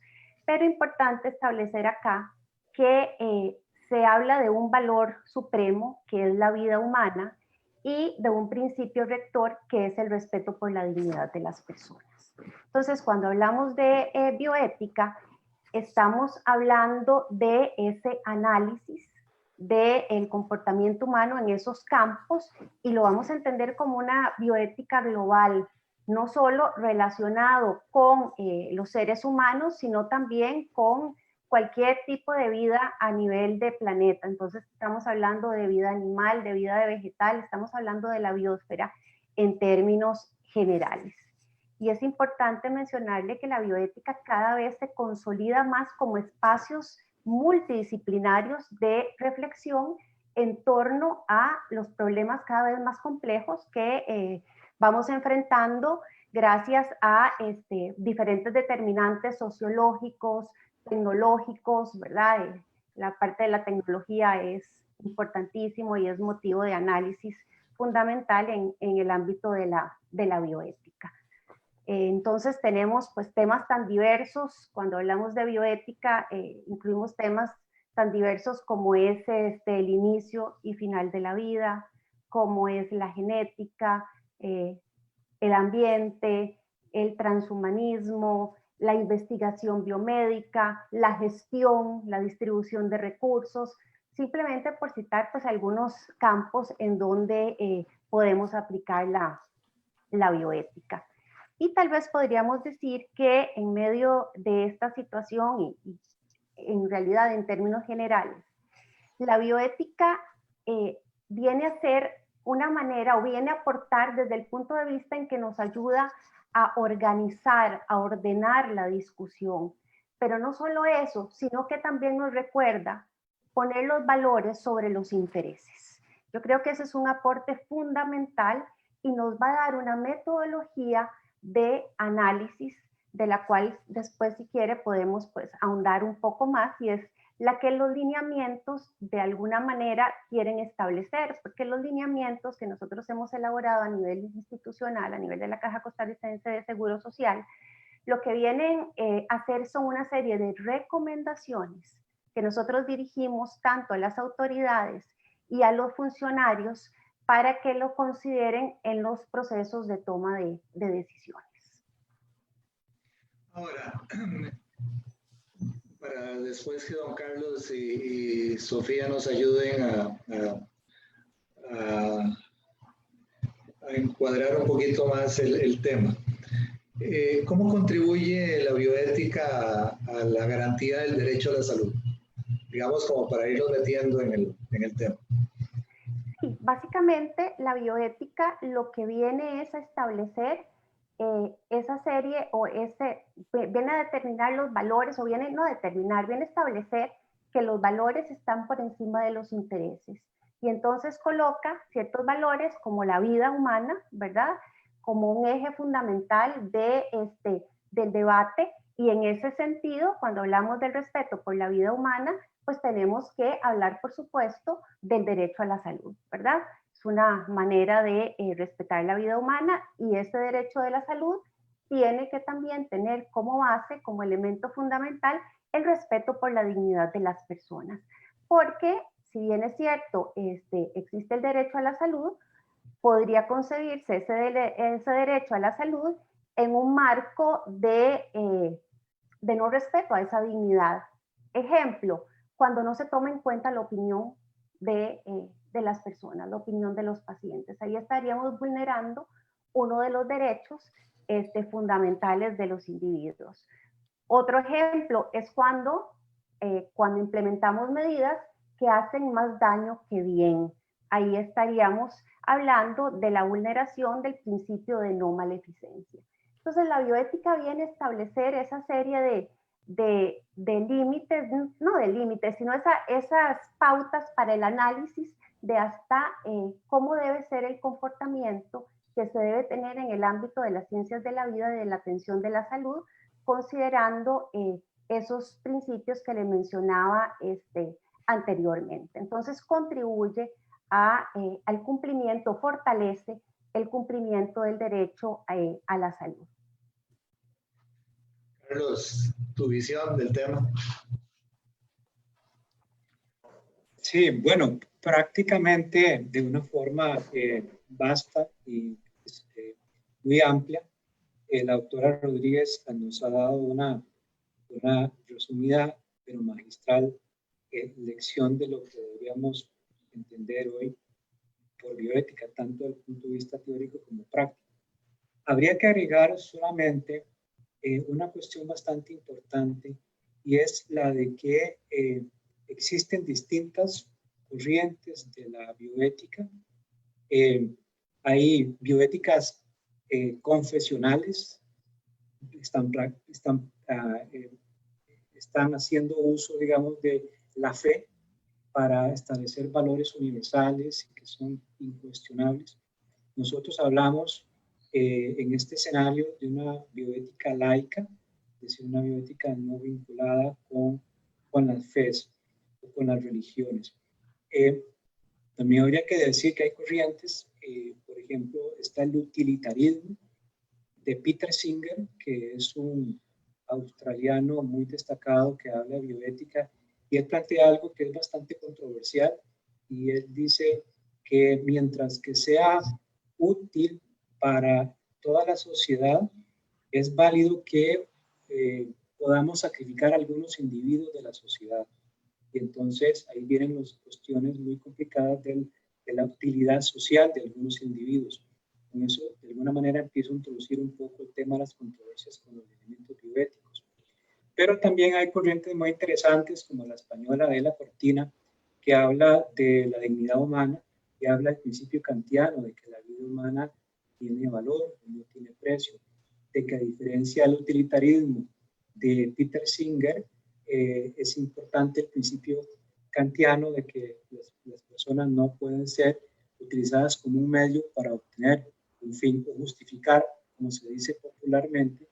pero importante establecer acá que se habla de un valor supremo que es la vida humana y de un principio rector que es el respeto por la dignidad de las personas. Entonces, cuando hablamos de bioética, estamos hablando de ese análisis del comportamiento humano en esos campos y lo vamos a entender como una bioética global, no solo relacionado con los seres humanos, sino también con cualquier tipo de vida a nivel de planeta. Entonces estamos hablando de vida animal, de vida vegetal, estamos hablando de la biosfera en términos generales. Y es importante mencionarle que la bioética cada vez se consolida más como espacios multidisciplinarios de reflexión en torno a los problemas cada vez más complejos que vamos enfrentando gracias a diferentes determinantes sociológicos, tecnológicos, ¿verdad? La parte de la tecnología es importantísimo y es motivo de análisis fundamental en el ámbito de la bioética. Entonces tenemos pues temas tan diversos. Cuando hablamos de bioética incluimos temas tan diversos como es el inicio y final de la vida, como es la genética, el ambiente, el transhumanismo, la investigación biomédica, la gestión, la distribución de recursos, simplemente por citar pues algunos campos en donde podemos aplicar la bioética. Y tal vez podríamos decir que en medio de esta situación y en realidad en términos generales, la bioética viene a ser una manera o viene a aportar desde el punto de vista en que nos ayuda a organizar, a ordenar la discusión. Pero no solo eso, sino que también nos recuerda poner los valores sobre los intereses. Yo creo que ese es un aporte fundamental y nos va a dar una metodología de análisis de la cual después, si quiere, podemos pues ahondar un poco más, y es la que los lineamientos de alguna manera quieren establecer, porque los lineamientos que nosotros hemos elaborado a nivel institucional, a nivel de la Caja Costarricense de Seguro Social, lo que vienen a hacer son una serie de recomendaciones que nosotros dirigimos tanto a las autoridades y a los funcionarios para que lo consideren en los procesos de toma de decisiones. Ahora, para después que don Carlos y Sofía nos ayuden a encuadrar un poquito más el tema. ¿Cómo contribuye la bioética a la garantía del derecho a la salud? Digamos, como para irnos metiendo en el tema. Sí, básicamente la bioética lo que viene es a establecer esa serie o viene a determinar los valores, o viene a establecer que los valores están por encima de los intereses. Y entonces coloca ciertos valores como la vida humana, ¿verdad?, como un eje fundamental del debate. Y en ese sentido, cuando hablamos del respeto por la vida humana, pues tenemos que hablar, por supuesto, del derecho a la salud, ¿verdad? Es una manera de respetar la vida humana, y ese derecho de la salud tiene que también tener como base, como elemento fundamental, el respeto por la dignidad de las personas. Porque, si bien es cierto, existe el derecho a la salud, podría concebirse ese derecho a la salud en un marco de no respeto a esa dignidad. Ejemplo, cuando no se toma en cuenta la opinión de las personas, la opinión de los pacientes. Ahí estaríamos vulnerando uno de los derechos fundamentales de los individuos. Otro ejemplo es cuando implementamos medidas que hacen más daño que bien. Ahí estaríamos hablando de la vulneración del principio de no maleficencia. Entonces, la bioética viene a establecer esa serie de límites, no de límites, sino esas pautas para el análisis de hasta cómo debe ser el comportamiento que se debe tener en el ámbito de las ciencias de la vida y de la atención de la salud, considerando esos principios que le mencionaba anteriormente. Entonces, contribuye al cumplimiento, fortalece el cumplimiento del derecho a la salud. Carlos, tu visión del tema. Sí, bueno, prácticamente de una forma vasta y muy amplia, la doctora Rodríguez nos ha dado una resumida pero magistral lección de lo que deberíamos entender hoy por bioética, tanto desde el punto de vista teórico como práctico. Habría que agregar solamente una cuestión bastante importante, y es la de que existen distintas corrientes de la bioética. Hay bioéticas confesionales, están haciendo uso, digamos, de la fe para establecer valores universales que son incuestionables. Nosotros hablamos en este escenario de una bioética laica, es decir, una bioética no vinculada con las fes o con las religiones. También habría que decir que hay corrientes por ejemplo, está el utilitarismo de Peter Singer, que es un australiano muy destacado que habla de bioética, y él plantea algo que es bastante controversial, y él dice que mientras que sea útil para toda la sociedad, es válido que podamos sacrificar a algunos individuos de la sociedad. Y entonces ahí vienen las cuestiones muy complicadas de la utilidad social de algunos individuos. Con eso, de alguna manera, empiezo a introducir un poco el tema de las controversias con los elementos bioéticos. Pero también hay corrientes muy interesantes, como la española Adela Cortina, que habla de la dignidad humana, que habla del principio kantiano, de que la vida humana tiene valor, no tiene precio, de que a diferencia del utilitarismo de Peter Singer, es importante el principio kantiano de que las personas no pueden ser utilizadas como un medio para obtener un fin o justificar, como se dice popularmente,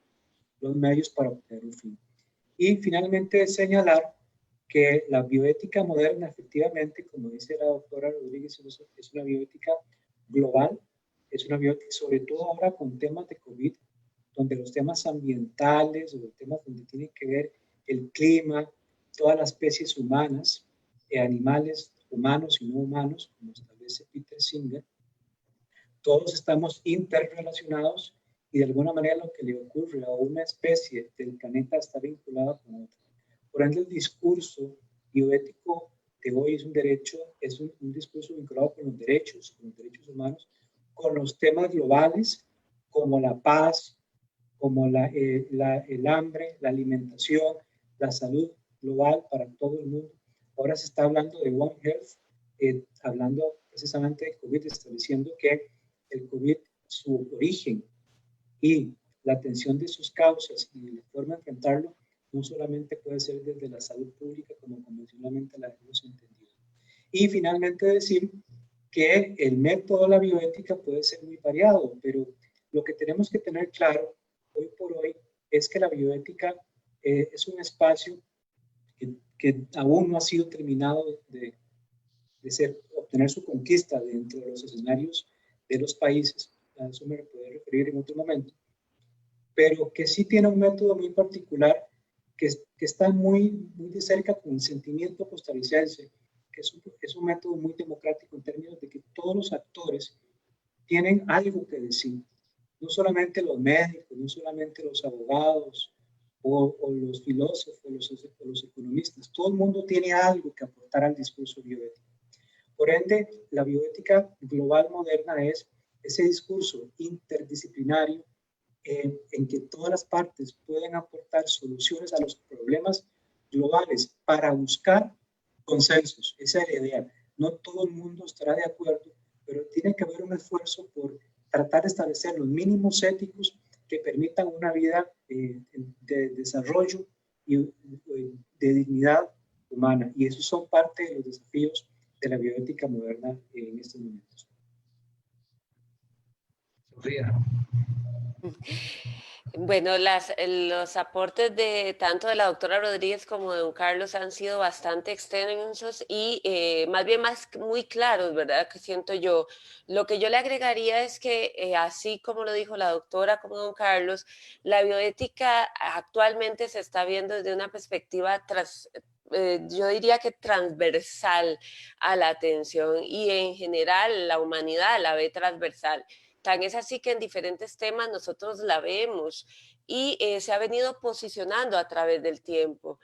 los medios para obtener un fin. Y finalmente señalar que la bioética moderna, efectivamente, como dice la doctora Rodríguez, es una bioética global, es una bioética sobre todo ahora con temas de COVID, donde los temas ambientales o los temas donde tiene que ver el clima, todas las especies humanas, animales humanos y no humanos, como establece Peter Singer, todos estamos interrelacionados y de alguna manera lo que le ocurre a una especie del planeta está vinculada con otra. Por ende, el discurso bioético de hoy es un derecho, es un discurso vinculado con los derechos humanos, con los temas globales como la paz, como el hambre, la alimentación, la salud global para todo el mundo. Ahora se está hablando de One Health, hablando precisamente de COVID, estableciendo que el COVID, su origen y la atención de sus causas y la forma de enfrentarlo, no solamente puede ser desde la salud pública como convencionalmente la hemos entendido. Y finalmente decir que el método de la bioética puede ser muy variado, pero lo que tenemos que tener claro hoy por hoy es que la bioética es un espacio que aún no ha sido terminado de obtener su conquista dentro de los escenarios de los países. A eso me puedo referir en otro momento. Pero que sí tiene un método muy particular que está muy de cerca con el sentimiento costarricense, que es un método muy democrático en términos de que todos los actores tienen algo que decir. No solamente los médicos, no solamente los abogados o los filósofos, los economistas. Todo el mundo tiene algo que aportar al discurso bioético. Por ende, la bioética global moderna es ese discurso interdisciplinario en que todas las partes pueden aportar soluciones a los problemas globales para buscar consensos. Esa es la idea. No todo el mundo estará de acuerdo, pero tiene que haber un esfuerzo por tratar de establecer los mínimos éticos que permitan una vida de desarrollo y de dignidad humana. Y esos son parte de los desafíos de la bioética moderna en estos momentos. Sofía. Bueno, los aportes de tanto de la doctora Rodríguez como de don Carlos han sido bastante extensos y más bien muy claros, ¿verdad? Que siento yo. Lo que yo le agregaría es que, así como lo dijo la doctora como don Carlos, la bioética actualmente se está viendo desde una perspectiva yo diría que transversal a la atención y en general la humanidad la ve transversal. Tan es así que en diferentes temas nosotros la vemos y se ha venido posicionando a través del tiempo.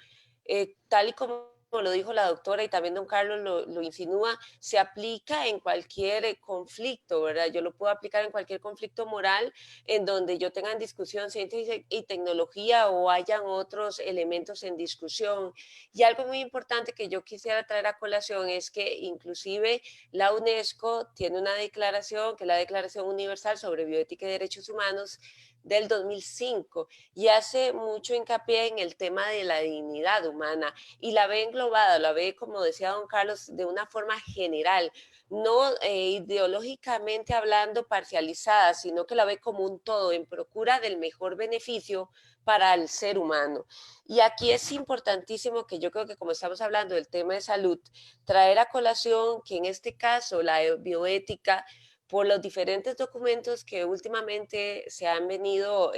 Tal y como lo dijo la doctora y también don Carlos lo insinúa, se aplica en cualquier conflicto, ¿verdad? Yo lo puedo aplicar en cualquier conflicto moral en donde yo tenga en discusión ciencia y tecnología o hayan otros elementos en discusión. Y algo muy importante que yo quisiera traer a colación es que inclusive la UNESCO tiene una declaración, que es la Declaración Universal sobre Bioética y Derechos Humanos del 2005, y hace mucho hincapié en el tema de la dignidad humana y la ve englobada, la ve, como decía don Carlos, de una forma general, no ideológicamente hablando parcializada, sino que la ve como un todo en procura del mejor beneficio para el ser humano. Y aquí es importantísimo que yo creo que como estamos hablando del tema de salud, traer a colación que en este caso la bioética por los diferentes documentos que últimamente se han venido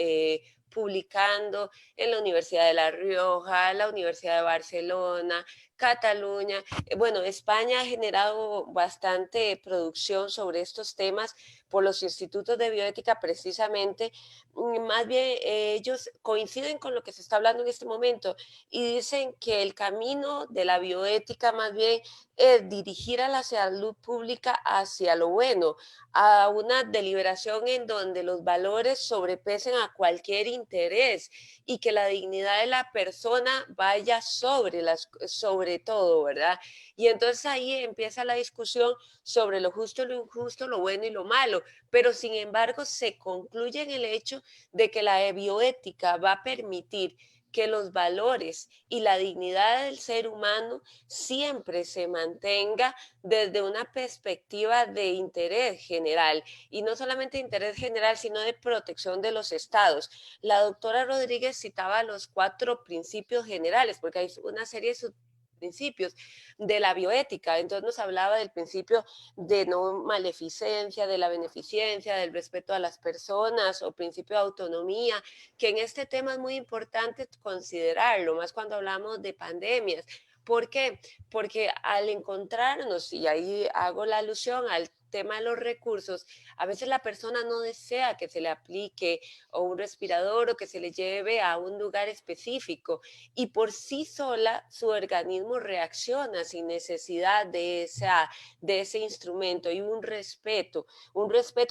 publicando en la Universidad de La Rioja, la Universidad de Barcelona, Cataluña. Bueno, España ha generado bastante producción sobre estos temas por los institutos de bioética precisamente. Más bien, ellos coinciden con lo que se está hablando en este momento y dicen que el camino de la bioética más bien es dirigir a la salud pública hacia lo bueno, a una deliberación en donde los valores sobrepesen a cualquier interés y que la dignidad de la persona vaya sobre todo, ¿verdad? Y entonces ahí empieza la discusión sobre lo justo, lo injusto, lo bueno y lo malo, pero sin embargo se concluye en el hecho de que la bioética va a permitir que los valores y la dignidad del ser humano siempre se mantenga desde una perspectiva de interés general, y no solamente de interés general, sino de protección de los estados. La doctora Rodríguez citaba los 4 principios generales, porque hay una serie de principios de la bioética. Entonces nos hablaba del principio de no maleficencia, de la beneficencia, del respeto a las personas o principio de autonomía, que en este tema es muy importante considerarlo, más cuando hablamos de pandemias. ¿Por qué? Porque al encontrarnos, y ahí hago la alusión al tema de los recursos, a veces la persona no desea que se le aplique o un respirador o que se le lleve a un lugar específico, y por sí sola su organismo reacciona sin necesidad de ese instrumento, y un respeto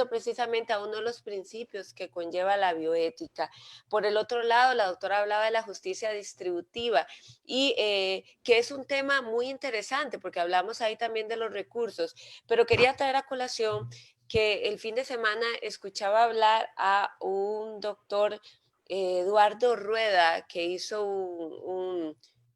precisamente a uno de los principios que conlleva la bioética. Por el otro lado, la doctora hablaba de la justicia distributiva, y que es un tema muy interesante porque hablamos ahí también de los recursos, pero quería traer a colación que el fin de semana escuchaba hablar a un doctor, Eduardo Rueda, que hizo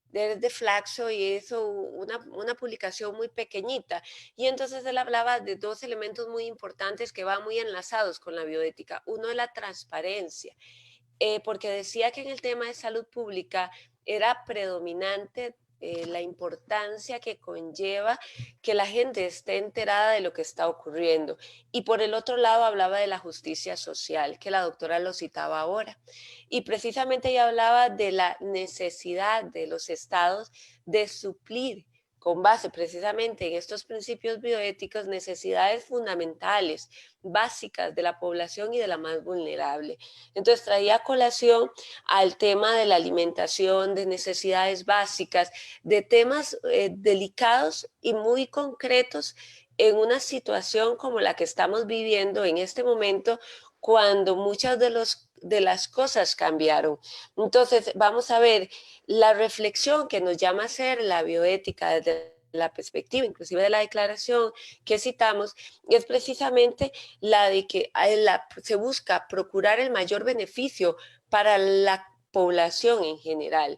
de Flaxo, y hizo una publicación muy pequeñita, y entonces él hablaba de 2 elementos muy importantes que van muy enlazados con la bioética. Uno es la transparencia, porque decía que en el tema de salud pública era predominante la importancia que conlleva que la gente esté enterada de lo que está ocurriendo. Y por el otro lado hablaba de la justicia social, que la doctora lo citaba ahora. Y precisamente ella hablaba de la necesidad de los estados de suplir, con base precisamente en estos principios bioéticos, necesidades fundamentales, básicas de la población y de la más vulnerable. Entonces traía a colación al tema de la alimentación, de necesidades básicas, de temas delicados y muy concretos en una situación como la que estamos viviendo en este momento, cuando muchas de las cosas cambiaron. Entonces, vamos a ver la reflexión que nos llama a hacer la bioética desde la perspectiva, inclusive de la declaración que citamos, es precisamente la de que se busca procurar el mayor beneficio para la población en general.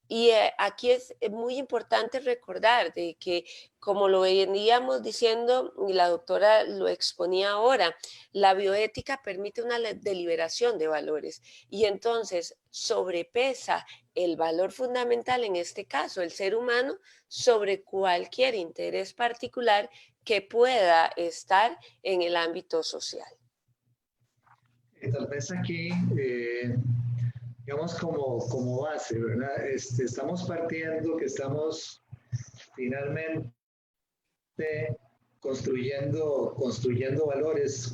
Y aquí es muy importante recordar de que, como lo veníamos diciendo y la doctora lo exponía ahora, la bioética permite una deliberación de valores, y entonces sobrepesa el valor fundamental, en este caso el ser humano, sobre cualquier interés particular que pueda estar en el ámbito social. Tal vez aquí, digamos como base, ¿verdad? Estamos partiendo que estamos finalmente construyendo valores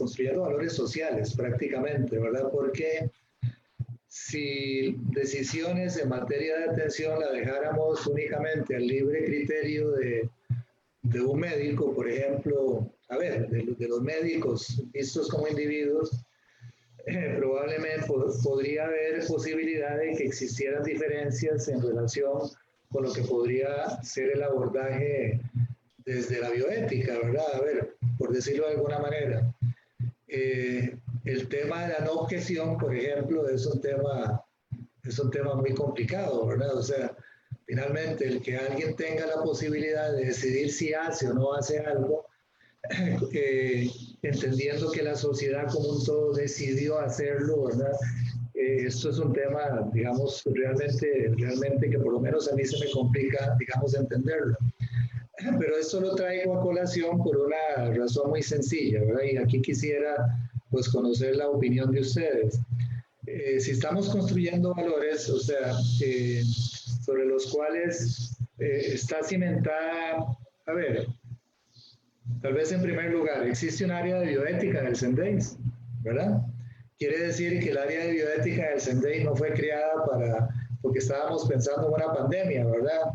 sociales prácticamente, ¿verdad? Porque si decisiones en materia de atención la dejáramos únicamente al libre criterio de un médico, por ejemplo, de los médicos vistos como individuos, probablemente podría haber posibilidad de que existieran diferencias en relación con lo que podría ser el abordaje desde la bioética, ¿verdad? A ver, por decirlo de alguna manera, el tema de la no objeción, por ejemplo, es un tema muy complicado, ¿verdad? O sea, finalmente, el que alguien tenga la posibilidad de decidir si hace o no hace algo, entendiendo que la sociedad como un todo decidió hacerlo, ¿verdad? Esto es un tema, digamos, realmente que por lo menos a mí se me complica, digamos, entenderlo. pero esto lo traigo a colación por una razón muy sencilla, ¿verdad? Y aquí quisiera pues conocer la opinión de ustedes. Si estamos construyendo valores, o sea, sobre los cuales está cimentada, a ver, tal vez en primer lugar, existe un área de bioética en el SENDEIS, ¿verdad? Quiere decir que el área de bioética en el SENDEIS no fue creada porque estábamos pensando en una pandemia, ¿verdad?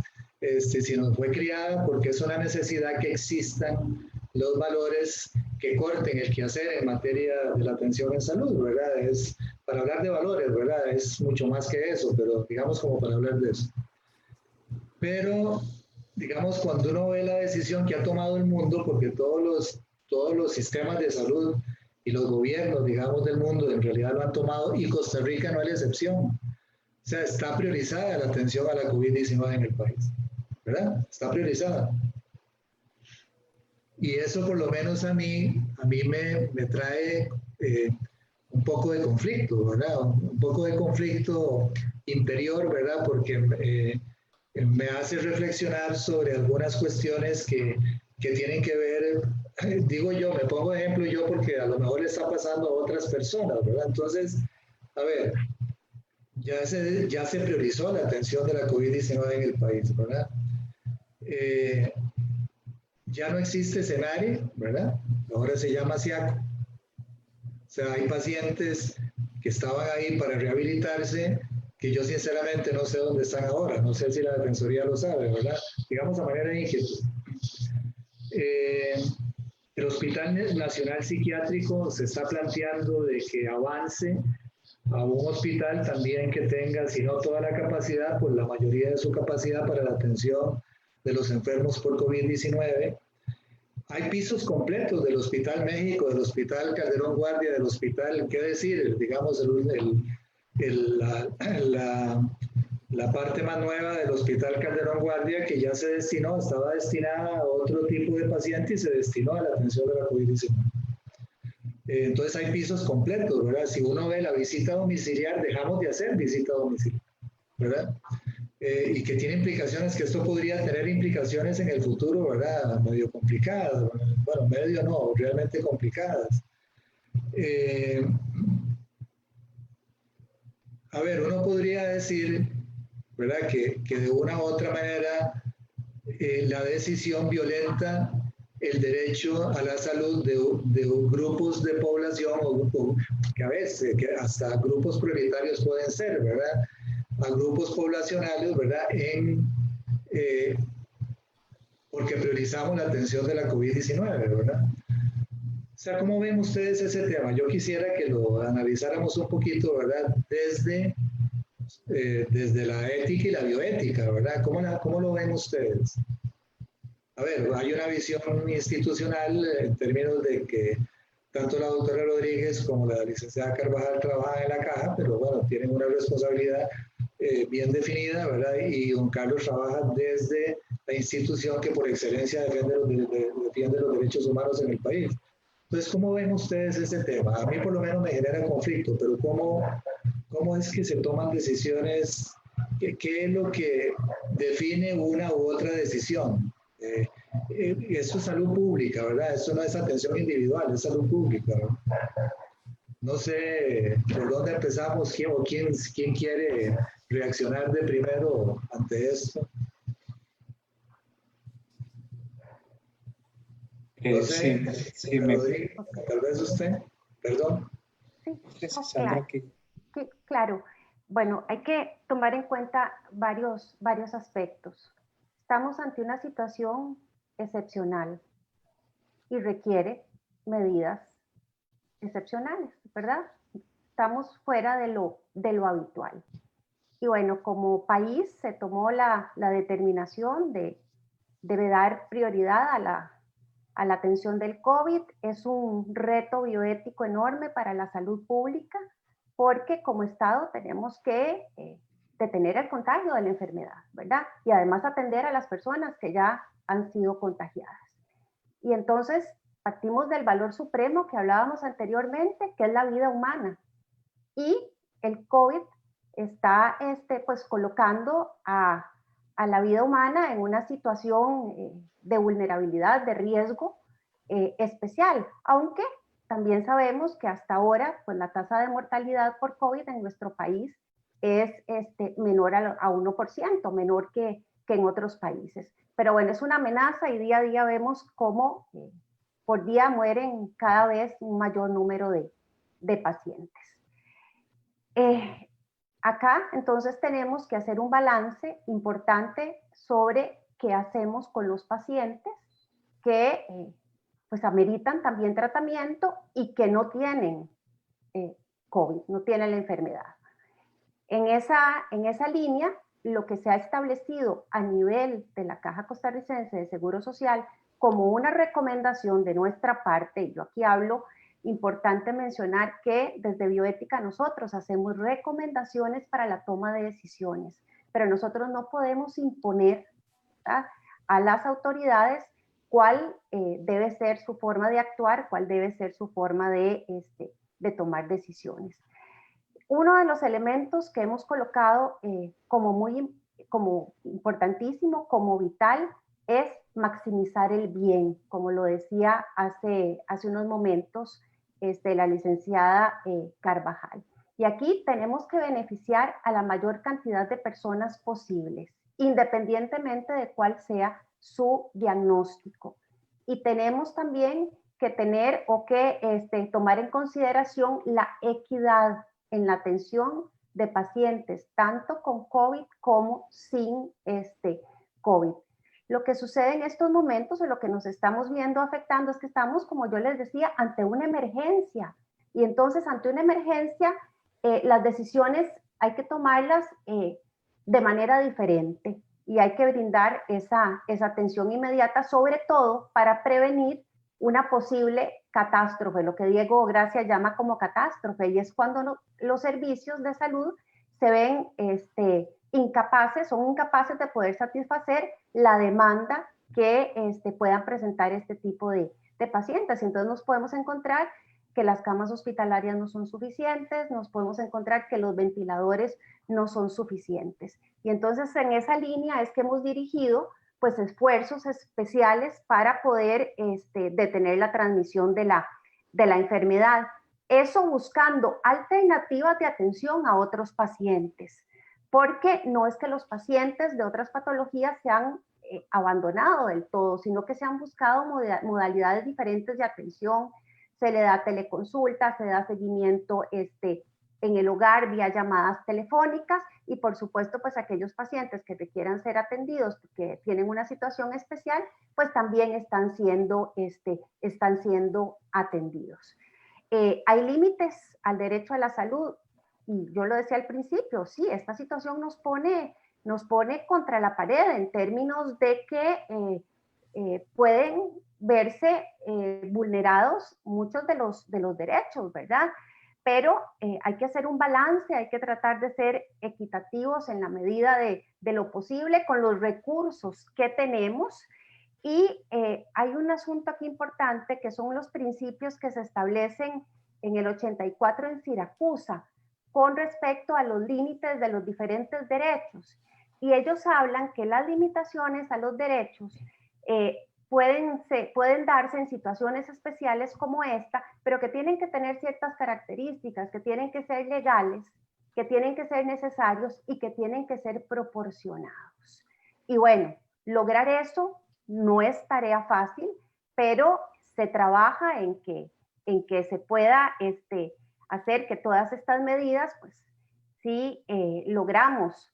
Sino fue creada porque es una necesidad que existan los valores que corten el quehacer en materia de la atención en salud, ¿verdad? Es para hablar de valores, ¿verdad? Es mucho más que eso, pero digamos como para hablar de eso. Pero, digamos, cuando uno ve la decisión que ha tomado el mundo, porque todos los sistemas de salud y los gobiernos, digamos, del mundo en realidad lo han tomado, y Costa Rica no es la excepción. O sea, está priorizada la atención a la COVID-19 en el país, ¿verdad? Está priorizada. Y eso por lo menos a mí me trae un poco de conflicto, ¿verdad? Un poco de conflicto interior, ¿verdad? Porque me hace reflexionar sobre algunas cuestiones que tienen que ver, digo yo, me pongo de ejemplo yo porque a lo mejor le está pasando a otras personas, ¿verdad? Entonces, a ver, ya se priorizó la atención de la COVID-19 en el país, ¿verdad? Ya no existe escenario, ¿verdad? Ahora se llama SIACO. O sea, hay pacientes que estaban ahí para rehabilitarse, que yo sinceramente no sé dónde están ahora, no sé si la Defensoría lo sabe, ¿verdad? Digamos a manera de inquietud. El Hospital Nacional Psiquiátrico se está planteando de que avance a un hospital también que tenga, si no toda la capacidad, pues la mayoría de su capacidad para la atención de los enfermos por COVID-19. Hay pisos completos del Hospital México, del Hospital Calderón Guardia, del Hospital, qué decir, digamos, la parte más nueva del Hospital Calderón Guardia, que ya se destinó, estaba destinada a otro tipo de paciente y se destinó a la atención de la COVID-19. Entonces hay pisos completos, ¿verdad? Si uno ve la visita domiciliar, dejamos de hacer visita domiciliar, ¿verdad? Y que tiene implicaciones, que esto podría tener implicaciones en el futuro, ¿verdad? Medio complicadas, bueno, medio no, realmente complicadas. A ver, uno podría decir, ¿verdad? Que de una u otra manera la decisión violenta el derecho a la salud de grupos de población o que a veces que hasta grupos prioritarios pueden ser, ¿verdad? A grupos poblacionales, ¿verdad? Porque priorizamos la atención de la COVID-19, ¿verdad? O sea, ¿cómo ven ustedes ese tema? Yo quisiera que lo analizáramos un poquito, ¿verdad? Desde la ética y la bioética, ¿verdad? ¿Cómo lo ven ustedes? A ver, hay una visión institucional en términos de que tanto la doctora Rodríguez como la licenciada Carvajal trabajan en la caja, pero bueno, tienen una responsabilidad bien definida, ¿verdad? Y don Carlos trabaja desde la institución que por excelencia defiende los derechos humanos en el país. Entonces, ¿cómo ven ustedes ese tema? A mí por lo menos me genera conflicto, pero ¿cómo es que se toman decisiones? ¿Qué es lo que define una u otra decisión? Eso es salud pública, ¿verdad? Eso no es atención individual, es salud pública, ¿verdad? No sé por dónde empezamos, quién quiere reaccionar de primero ante esto. No sé, sí, tal vez usted, perdón. Sí, claro. Claro. Bueno, hay que tomar en cuenta varios aspectos. Estamos ante una situación excepcional y requiere medidas excepcionales, ¿verdad? Estamos fuera de lo habitual. Y bueno, como país se tomó la determinación de dar prioridad a la atención del COVID. Es un reto bioético enorme para la salud pública porque como Estado tenemos que detener el contagio de la enfermedad, ¿verdad? Y además atender a las personas que ya han sido contagiadas. Y entonces partimos del valor supremo que hablábamos anteriormente, que es la vida humana. Y el COVID está pues colocando a a la vida humana en una situación de vulnerabilidad, de riesgo especial, aunque también sabemos que hasta ahora pues, la tasa de mortalidad por COVID en nuestro país es menor a 1%, menor que en otros países. Pero bueno, es una amenaza y día a día vemos cómo por día mueren cada vez un mayor número de pacientes. Acá entonces tenemos que hacer un balance importante sobre qué hacemos con los pacientes que pues ameritan también tratamiento y que no tienen COVID, no tienen la enfermedad. En esa línea, lo que se ha establecido a nivel de la Caja Costarricense de Seguro Social como una recomendación de nuestra parte, y yo aquí hablo, importante mencionar que desde Bioética nosotros hacemos recomendaciones para la toma de decisiones, pero nosotros no podemos imponer a las autoridades cuál debe ser su forma de actuar, cuál debe ser su forma de tomar decisiones. Uno de los elementos que hemos colocado como importantísimo, como vital, es maximizar el bien, como lo decía hace unos momentos la licenciada Carvajal. Y aquí tenemos que beneficiar a la mayor cantidad de personas posibles, independientemente de cuál sea su diagnóstico. Y tenemos también que tener o que tomar en consideración la equidad en la atención de pacientes, tanto con COVID como sin COVID. Lo que sucede en estos momentos o lo que nos estamos viendo afectando es que estamos, como yo les decía, ante una emergencia. Y entonces, ante una emergencia, las decisiones hay que tomarlas de manera diferente y hay que brindar esa atención inmediata, sobre todo para prevenir una posible catástrofe, lo que Diego Gracia llama como catástrofe, y es cuando los servicios de salud se ven son incapaces de poder satisfacer la demanda que puedan presentar este tipo de pacientes. Entonces nos podemos encontrar que las camas hospitalarias no son suficientes, nos podemos encontrar que los ventiladores no son suficientes. Y entonces en esa línea es que hemos dirigido pues esfuerzos especiales para poder detener la transmisión de la enfermedad. Eso buscando alternativas de atención a otros pacientes, porque no es que los pacientes de otras patologías se han abandonado del todo, sino que se han buscado modalidades diferentes de atención. Se le da teleconsulta, se da seguimiento en el hogar vía llamadas telefónicas y por supuesto pues aquellos pacientes que requieran ser atendidos, que tienen una situación especial, pues también están siendo atendidos. Hay límites al derecho a la salud y yo lo decía al principio, sí, esta situación nos pone contra la pared en términos de que pueden verse vulnerados muchos de los derechos, ¿verdad? Pero hay que hacer un balance, hay que tratar de ser equitativos en la medida de lo posible con los recursos que tenemos. Y hay un asunto aquí importante que son los principios que se establecen en el 84 en Siracusa con respecto a los límites de los diferentes derechos. Y ellos hablan que las limitaciones a los derechos pueden darse en situaciones especiales como esta, pero que tienen que tener ciertas características, que tienen que ser legales, que tienen que ser necesarios y que tienen que ser proporcionados. Y bueno, lograr eso no es tarea fácil, pero se trabaja en que se pueda hacer que todas estas medidas, pues sí logramos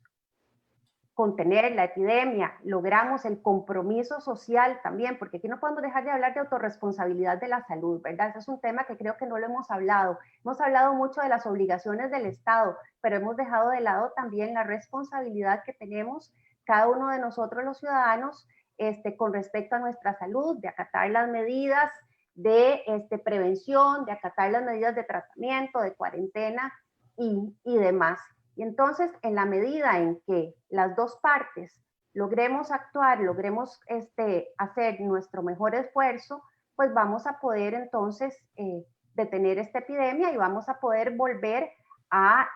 contener la epidemia, logramos el compromiso social también, porque aquí no podemos dejar de hablar de autorresponsabilidad de la salud, ¿verdad? Ese es un tema que creo que no lo hemos hablado. Hemos hablado mucho de las obligaciones del Estado, pero hemos dejado de lado también la responsabilidad que tenemos cada uno de nosotros los ciudadanos con respecto a nuestra salud, de acatar las medidas de prevención, de acatar las medidas de tratamiento, de cuarentena y demás. Y entonces, en la medida en que las dos partes logremos actuar, logremos hacer nuestro mejor esfuerzo, pues vamos a poder entonces detener esta epidemia y vamos a poder volver a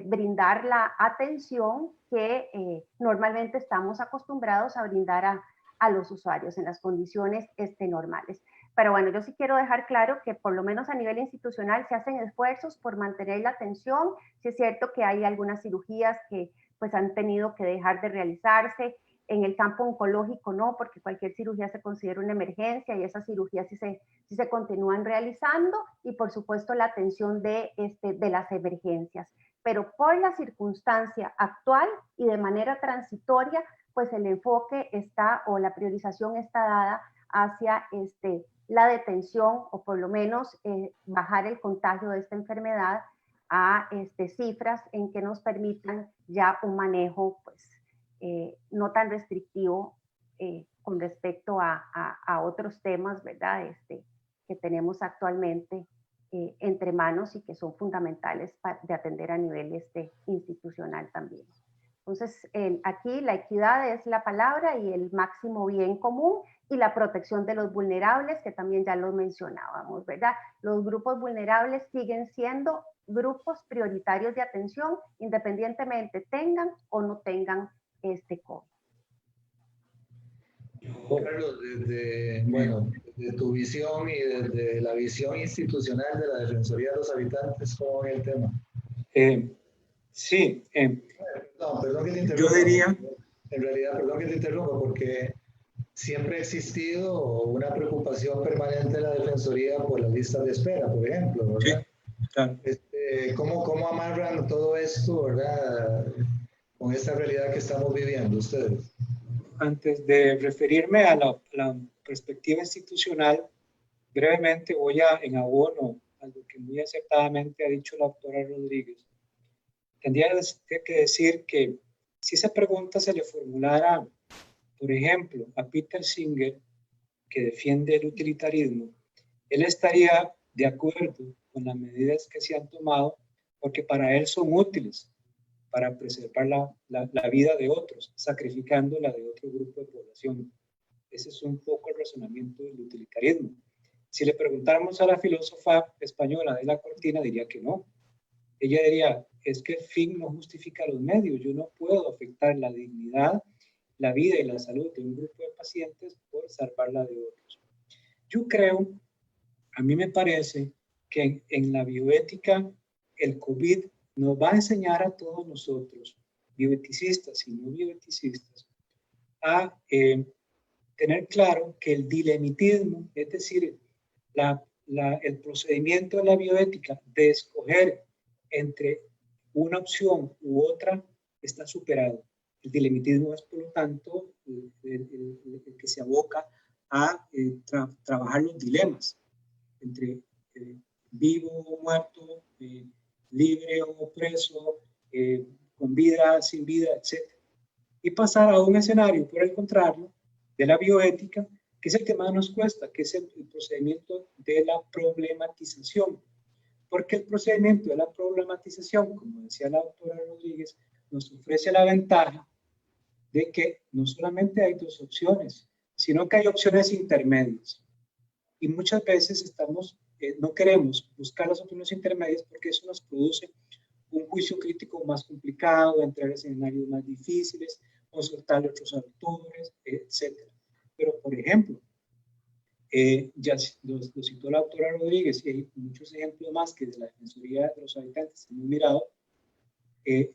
brindar la atención que normalmente estamos acostumbrados a brindar a los usuarios en las condiciones normales. Pero bueno, yo sí quiero dejar claro que por lo menos a nivel institucional se hacen esfuerzos por mantener la atención. Sí es cierto que hay algunas cirugías que pues han tenido que dejar de realizarse. En el campo oncológico no, porque cualquier cirugía se considera una emergencia y esas cirugías sí se continúan realizando, y por supuesto la atención de las emergencias. Pero por la circunstancia actual y de manera transitoria, pues el enfoque está, o la priorización está dada hacia la detención, o por lo menos bajar el contagio de esta enfermedad a cifras en que nos permitan ya un manejo pues no tan restrictivo con respecto a otros temas, ¿verdad? Que tenemos actualmente entre manos y que son fundamentales de atender a nivel institucional también. Entonces, aquí la equidad es la palabra, y el máximo bien común, y la protección de los vulnerables, que también ya lo mencionábamos, ¿verdad? Los grupos vulnerables siguen siendo grupos prioritarios de atención, independientemente tengan o no tengan COVID. Carlos, desde tu visión y desde la visión institucional de la Defensoría de los Habitantes, ¿cómo ve el tema? Sí. No, perdón que te interrumpa. Yo diría... En realidad, perdón que te interrumpa, porque siempre ha existido una preocupación permanente de la Defensoría por las listas de espera, por ejemplo, ¿verdad? Sí, claro. ¿Cómo amarran todo esto, verdad, con esta realidad que estamos viviendo ustedes? Antes de referirme a la perspectiva institucional, brevemente voy en abono a lo que muy acertadamente ha dicho la doctora Rodríguez. Tendría que decir que si esa pregunta se le formulara, por ejemplo, a Peter Singer, que defiende el utilitarismo, él estaría de acuerdo con las medidas que se han tomado porque para él son útiles para preservar la vida de otros, sacrificando la de otro grupo de población. Ese es un poco el razonamiento del utilitarismo. Si le preguntáramos a la filósofa española de la Cortina, diría que no. Ella diría, es que el fin no justifica los medios. Yo no puedo afectar la dignidad, la vida y la salud de un grupo de pacientes por salvarla de otros. Yo creo, a mí me parece que en la bioética el COVID nos va a enseñar a todos nosotros, bioeticistas y no bioeticistas, a tener claro que el dilemitismo, es decir, el procedimiento de la bioética de escoger entre una opción u otra está superado. El dilemitismo es, por lo tanto, el que se aboca a trabajar los dilemas entre vivo o muerto, libre o preso, con vida, sin vida, etc. Y pasar a un escenario, por el contrario, de la bioética, que es el que más nos cuesta, que es el procedimiento de la problematización. Porque el procedimiento de la problematización, como decía la doctora Rodríguez, nos ofrece la ventaja de que no solamente hay dos opciones, sino que hay opciones intermedias. Y muchas veces no queremos buscar las opciones intermedias porque eso nos produce un juicio crítico más complicado, entrar en escenarios más difíciles, consultar a otros autores, etc. Pero, por ejemplo, ya lo citó la doctora Rodríguez, y hay muchos ejemplos más que de la Defensoría de los Habitantes hemos mirado.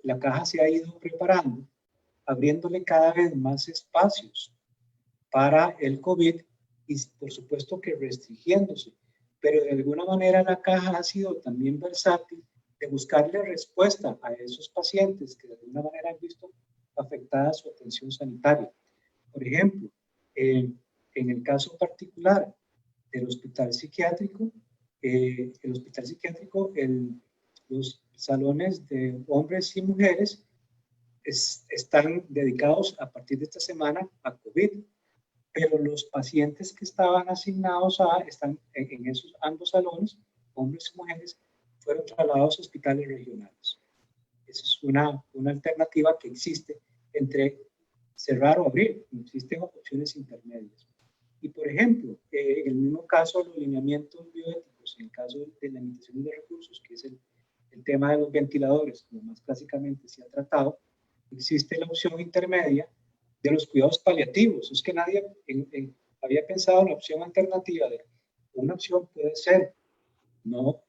La caja se ha ido preparando, abriéndole cada vez más espacios para el COVID y por supuesto que restringiéndose, pero de alguna manera la caja ha sido también versátil de buscarle respuesta a esos pacientes que de alguna manera han visto afectada su atención sanitaria. Por ejemplo, en el caso particular del hospital psiquiátrico, los salones de hombres y mujeres están dedicados a partir de esta semana a COVID, pero los pacientes que estaban asignados están en esos ambos salones, hombres y mujeres, fueron trasladados a hospitales regionales. Esa es una alternativa que existe entre cerrar o abrir, existen opciones intermedias. Y por ejemplo, en el mismo caso, los lineamientos bioéticos, en el caso de limitación de recursos, que es el tema de los ventiladores, como más clásicamente se ha tratado, existe la opción intermedia de los cuidados paliativos. Es que nadie había pensado en la opción alternativa de una opción puede ser no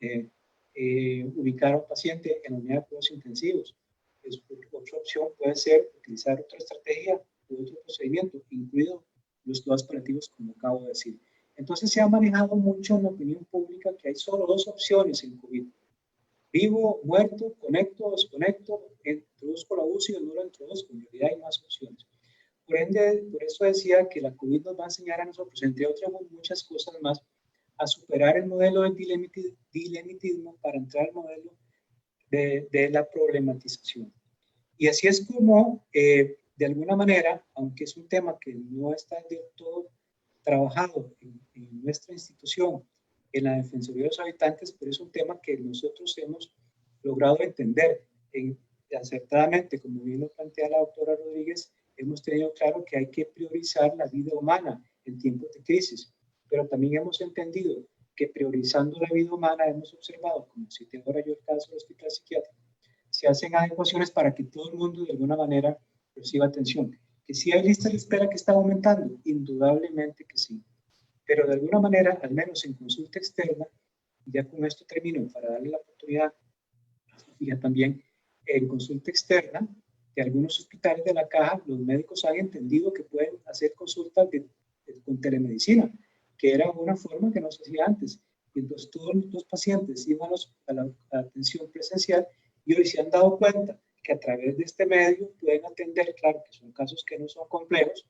ubicar a un paciente en unidad de cuidados intensivos. Otra opción puede ser utilizar otra estrategia u otro procedimiento, incluido los cuidados paliativos, como acabo de decir. Entonces se ha manejado mucho en la opinión pública que hay solo dos opciones en COVID. Vivo, muerto, conecto, desconecto, introduzco la UCI o no la introduzco. En realidad hay más opciones. Por ende, por eso decía que la COVID nos va a enseñar a nosotros, entre otras muchas cosas más, a superar el modelo del dilemitismo para entrar al modelo de la problematización. Y así es como, de alguna manera, aunque es un tema que no está del todo trabajado en nuestra institución, en la Defensoría de los Habitantes, pero es un tema que nosotros hemos logrado entender acertadamente, como bien lo plantea la doctora Rodríguez. Hemos tenido claro que hay que priorizar la vida humana en tiempos de crisis, pero también hemos entendido que priorizando la vida humana hemos observado, como cité ahora yo el caso del hospital psiquiátrico, se hacen adecuaciones para que todo el mundo de alguna manera reciba atención. Que si hay listas de espera que están aumentando, indudablemente que sí, pero de alguna manera, al menos en consulta externa, ya con esto termino para darle la oportunidad a Sofía también, en consulta externa, de algunos hospitales de la Caja, los médicos han entendido que pueden hacer consultas con telemedicina, que era una forma que no se hacía antes. Y entonces todos los pacientes iban a la atención presencial y hoy se han dado cuenta que a través de este medio pueden atender, claro que son casos que no son complejos,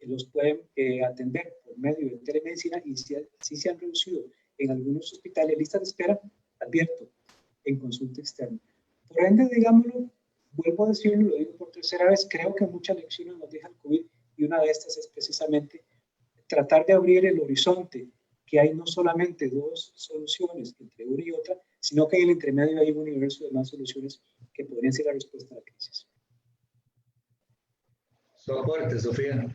los pueden atender por medio de telemedicina y así se han reducido en algunos hospitales listas de espera, advierto, en consulta externa. Por ende, digámoslo, vuelvo a decirlo, lo digo por tercera vez, creo que muchas lecciones nos deja el COVID y una de estas es precisamente tratar de abrir el horizonte, que hay no solamente dos soluciones entre una y otra, sino que en el intermedio hay un universo de más soluciones que podrían ser la respuesta a la crisis. Soporte, Sofía.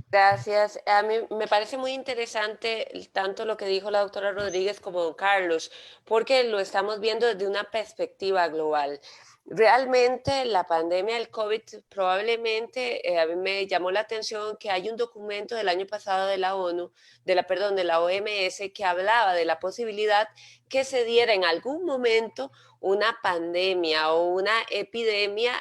Gracias. A mí me parece muy interesante tanto lo que dijo la doctora Rodríguez como don Carlos, porque lo estamos viendo desde una perspectiva global. Realmente la pandemia del COVID probablemente, a mí me llamó la atención que hay un documento del año pasado de la ONU, de la OMS, que hablaba de la posibilidad que se diera en algún momento una pandemia o una epidemia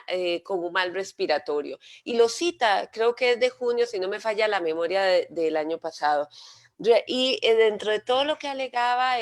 con un mal respiratorio. Y lo cita, creo que es de junio, si no me falla la memoria del año pasado. Y dentro de todo lo que alegaba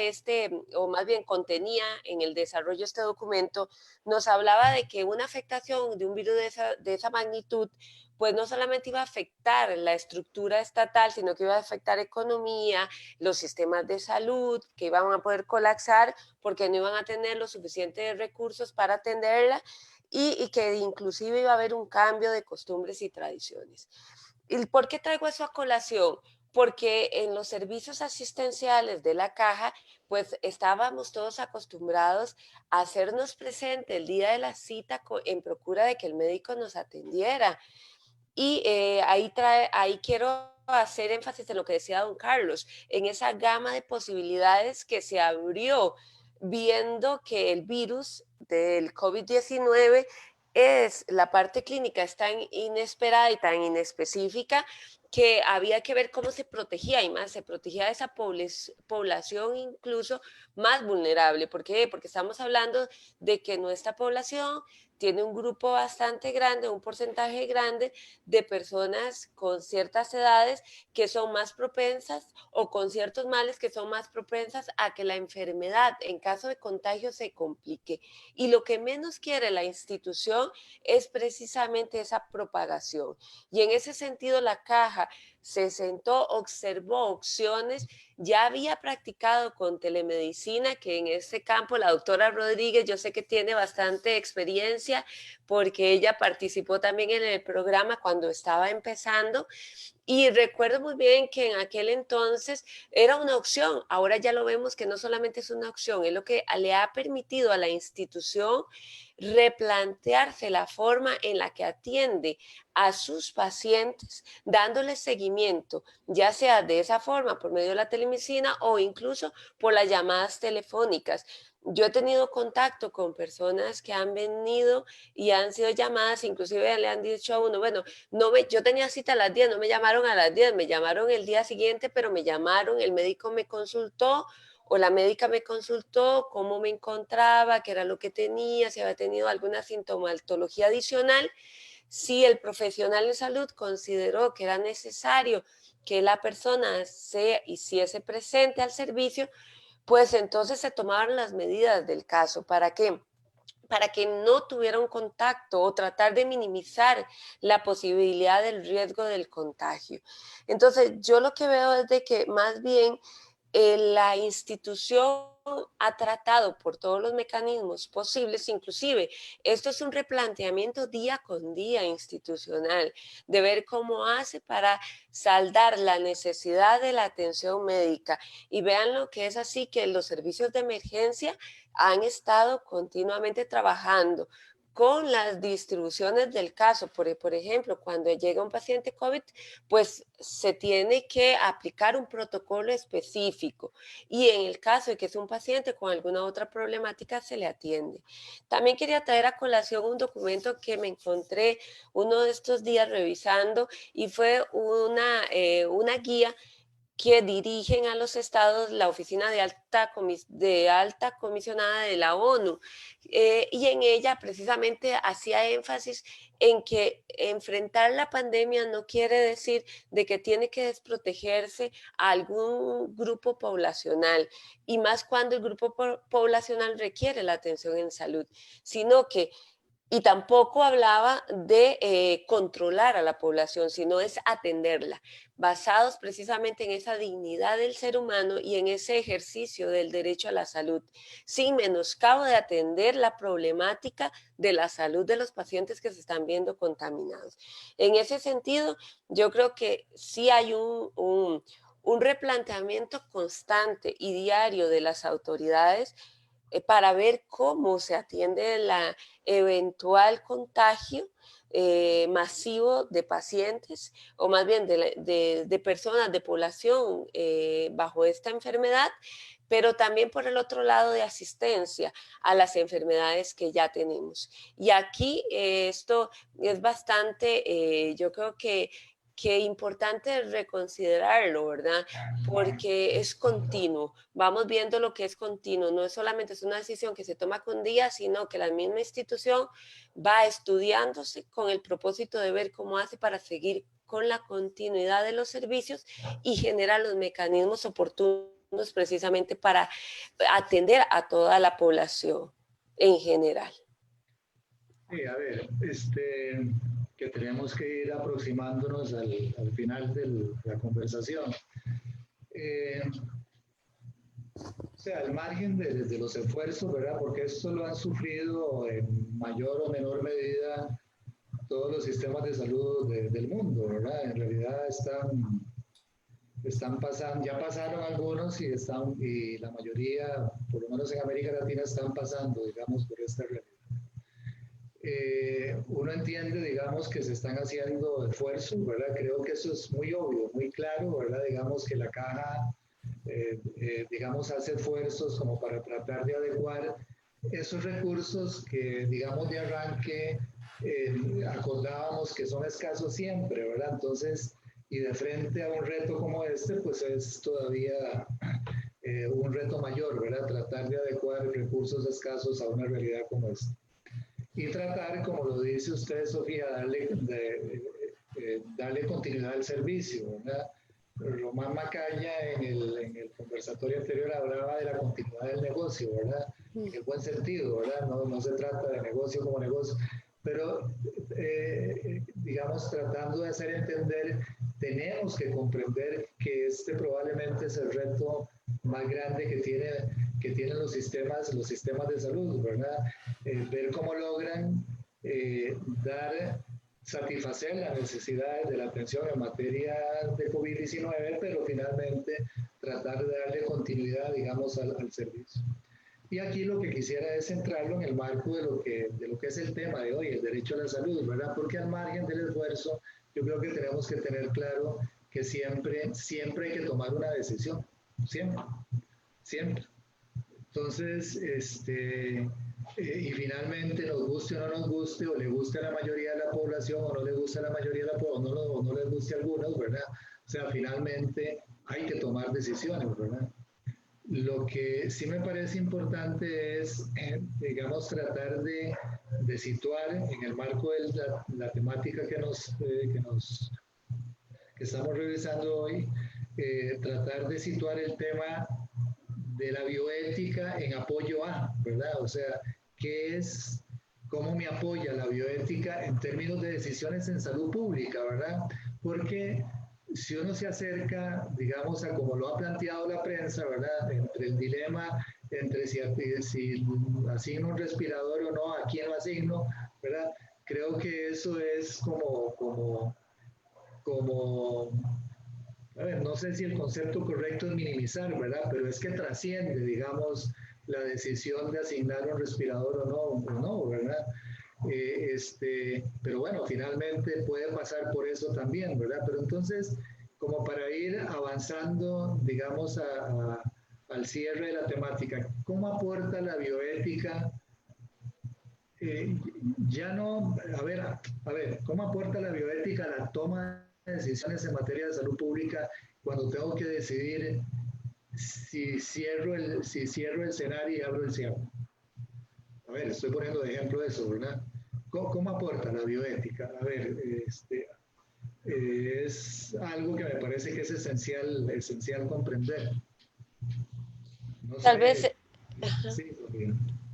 o más bien contenía en el desarrollo de este documento, nos hablaba de que una afectación de un virus de esa magnitud, pues no solamente iba a afectar la estructura estatal, sino que iba a afectar economía, los sistemas de salud, que iban a poder colapsar porque no iban a tener los suficientes recursos para atenderla y que inclusive iba a haber un cambio de costumbres y tradiciones. ¿Y por qué traigo eso a colación? Porque en los servicios asistenciales de la Caja, pues estábamos todos acostumbrados a hacernos presente el día de la cita en procura de que el médico nos atendiera. Y ahí quiero hacer énfasis en lo que decía don Carlos, en esa gama de posibilidades que se abrió viendo que el virus del COVID-19 la parte clínica es tan inesperada y tan inespecífica que había que ver cómo se protegía y más se protegía a esa población incluso más vulnerable. ¿Por qué? Porque estamos hablando de que nuestra población tiene un grupo bastante grande, un porcentaje grande de personas con ciertas edades que son más propensas o con ciertos males que son más propensas a que la enfermedad en caso de contagio se complique. Y lo que menos quiere la institución es precisamente esa propagación. Y en ese sentido la Caja se sentó, observó opciones, ya había practicado con telemedicina, que en este campo la doctora Rodríguez yo sé que tiene bastante experiencia porque ella participó también en el programa cuando estaba empezando. Y recuerdo muy bien que en aquel entonces era una opción, ahora ya lo vemos que no solamente es una opción, es lo que le ha permitido a la institución replantearse la forma en la que atiende a sus pacientes, dándoles seguimiento, ya sea de esa forma por medio de la telemedicina o incluso por las llamadas telefónicas. Yo he tenido contacto con personas que han venido y han sido llamadas, inclusive le han dicho a uno, bueno, yo tenía cita a las 10, no me llamaron a las 10, me llamaron el día siguiente, pero me llamaron, el médico me consultó o la médica me consultó cómo me encontraba, qué era lo que tenía, si había tenido alguna sintomatología adicional. Si el profesional de salud consideró que era necesario que la persona se hiciese presente al servicio, pues entonces se tomaron las medidas del caso. ¿Para qué? Para que no tuviera un contacto o tratar de minimizar la posibilidad del riesgo del contagio. Entonces, yo lo que veo es de que más bien la institución ha tratado por todos los mecanismos posibles, inclusive esto es un replanteamiento día con día institucional, de ver cómo hace para saldar la necesidad de la atención médica. Y vean lo que es así, que los servicios de emergencia han estado continuamente trabajando con las distribuciones del caso. Por ejemplo, cuando llega un paciente COVID, pues se tiene que aplicar un protocolo específico y en el caso de que es un paciente con alguna otra problemática, se le atiende. También quería traer a colación un documento que me encontré uno de estos días revisando y fue una guía que dirigen a los estados la Oficina de Alta Comisionada de la ONU. Y en ella precisamente hacía énfasis en que enfrentar la pandemia no quiere decir de que tiene que desprotegerse a algún grupo poblacional, y más cuando el grupo poblacional requiere la atención en salud, sino que y tampoco hablaba de controlar a la población, sino es atenderla, basados precisamente en esa dignidad del ser humano y en ese ejercicio del derecho a la salud, sin menoscabo de atender la problemática de la salud de los pacientes que se están viendo contaminados. En ese sentido, yo creo que sí hay un replanteamiento constante y diario de las autoridades para ver cómo se atiende la eventual contagio masivo de pacientes o más bien de personas, de población bajo esta enfermedad, pero también por el otro lado de asistencia a las enfermedades que ya tenemos. Y aquí esto es bastante, yo creo que importante reconsiderarlo, ¿verdad? Porque es continuo. Vamos viendo lo que es continuo. No es solamente es una decisión que se toma con día, sino que la misma institución va estudiándose con el propósito de ver cómo hace para seguir con la continuidad de los servicios y generar los mecanismos oportunos precisamente para atender a toda la población en general. Sí, a ver, que tenemos que ir aproximándonos al final de la conversación. O sea, al margen de los esfuerzos, ¿verdad? Porque esto lo han sufrido en mayor o menor medida todos los sistemas de salud del mundo, ¿verdad? En realidad están pasando, ya pasaron algunos y la mayoría, por lo menos en América Latina, están pasando, digamos, por esta realidad. Uno entiende, digamos, que se están haciendo esfuerzos, ¿verdad? Creo que eso es muy obvio, muy claro, ¿verdad? Digamos que la caja, digamos, hace esfuerzos como para tratar de adecuar esos recursos que, digamos, de arranque acordábamos que son escasos siempre, ¿verdad? Entonces, y de frente a un reto como este, pues es todavía un reto mayor, ¿verdad? Tratar de adecuar recursos escasos a una realidad como esta. Y tratar, como lo dice usted, Sofía, darle continuidad al servicio, ¿verdad? Román Macaya en el conversatorio anterior hablaba de la continuidad del negocio, ¿verdad? En el buen sentido, ¿verdad? No se trata de negocio como negocio, pero digamos, tratando de hacer entender, tenemos que comprender que este probablemente es el reto más grande que tienen los sistemas de salud, ¿verdad? Ver cómo logran satisfacer las necesidades de la atención en materia de COVID-19, pero finalmente tratar de darle continuidad, digamos, al servicio. Y aquí lo que quisiera es centrarlo en el marco de lo que es el tema de hoy, el derecho a la salud, ¿verdad? Porque al margen del esfuerzo, yo creo que tenemos que tener claro que siempre hay que tomar una decisión, siempre. Entonces, y finalmente nos guste o no nos guste, o le guste a la mayoría de la población, o no le guste a la mayoría de la población, o no les guste a algunos, ¿verdad? O sea, finalmente hay que tomar decisiones, ¿verdad? Lo que sí me parece importante es, digamos, tratar de situar en el marco de la temática que estamos revisando hoy, tratar de situar el tema de la bioética en apoyo a, ¿verdad? O sea, ¿qué es, cómo me apoya la bioética en términos de decisiones en salud pública, ¿verdad? Porque si uno se acerca, digamos, a como lo ha planteado la prensa, ¿verdad? Entre el dilema, entre si asigno un respirador o no, a quién lo asigno, ¿verdad? Creo que eso es como a ver, no sé si el concepto correcto es minimizar, ¿verdad? Pero es que trasciende, digamos, la decisión de asignar un respirador o no, ¿verdad? Pero bueno, finalmente puede pasar por eso también, ¿verdad? Pero entonces, como para ir avanzando, digamos, al cierre de la temática, ¿cómo aporta la bioética? Ya no, a ver, ¿cómo aporta la bioética a la toma de decisiones en materia de salud pública cuando tengo que decidir si cierro el escenario y abro el cierre? A ver, estoy poniendo de ejemplo eso, ¿verdad? ¿Cómo aporta la bioética? A ver, es algo que me parece que es esencial comprender. No Tal vez, sé, sí, Sofía.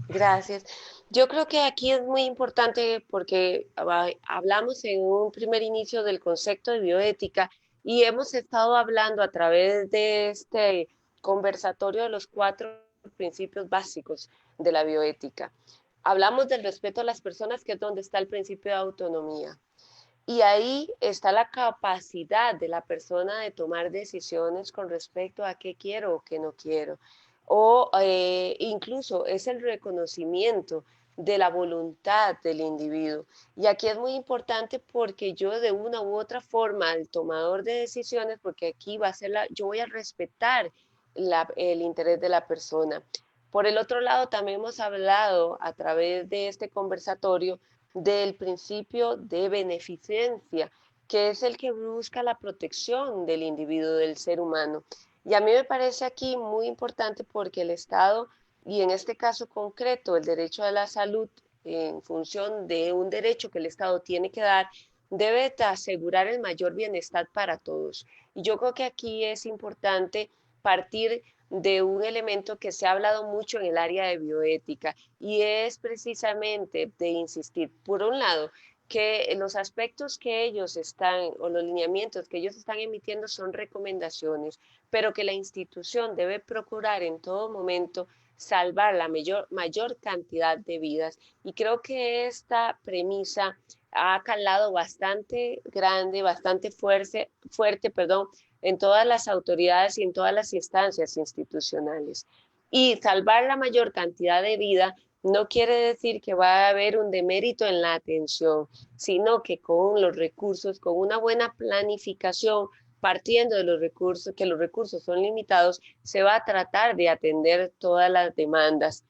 gracias. Yo creo que aquí es muy importante porque hablamos en un primer inicio del concepto de bioética y hemos estado hablando a través de este conversatorio de los 4 principios básicos de la bioética. Hablamos del respeto a las personas, que es donde está el principio de autonomía. Y ahí está la capacidad de la persona de tomar decisiones con respecto a qué quiero o qué no quiero. O incluso es el reconocimiento de la voluntad del individuo. Y aquí es muy importante porque yo de una u otra forma, el tomador de decisiones, porque aquí va a ser yo voy a respetar el interés de la persona. Por el otro lado, también hemos hablado a través de este conversatorio del principio de beneficencia, que es el que busca la protección del individuo, del ser humano. Y a mí me parece aquí muy importante porque el Estado, y en este caso concreto, el derecho a la salud, en función de un derecho que el Estado tiene que dar, debe asegurar el mayor bienestar para todos. Y yo creo que aquí es importante partir de un elemento que se ha hablado mucho en el área de bioética y es precisamente de insistir, por un lado, que los aspectos que ellos están o los lineamientos que ellos están emitiendo son recomendaciones, pero que la institución debe procurar en todo momento salvar la mayor cantidad de vidas. Y creo que esta premisa ha calado bastante grande, bastante fuerte, perdón, en todas las autoridades y en todas las instancias institucionales. Y salvar la mayor cantidad de vida no quiere decir que va a haber un demérito en la atención, sino que con los recursos, con una buena planificación, partiendo de los recursos, que los recursos son limitados, se va a tratar de atender todas las demandas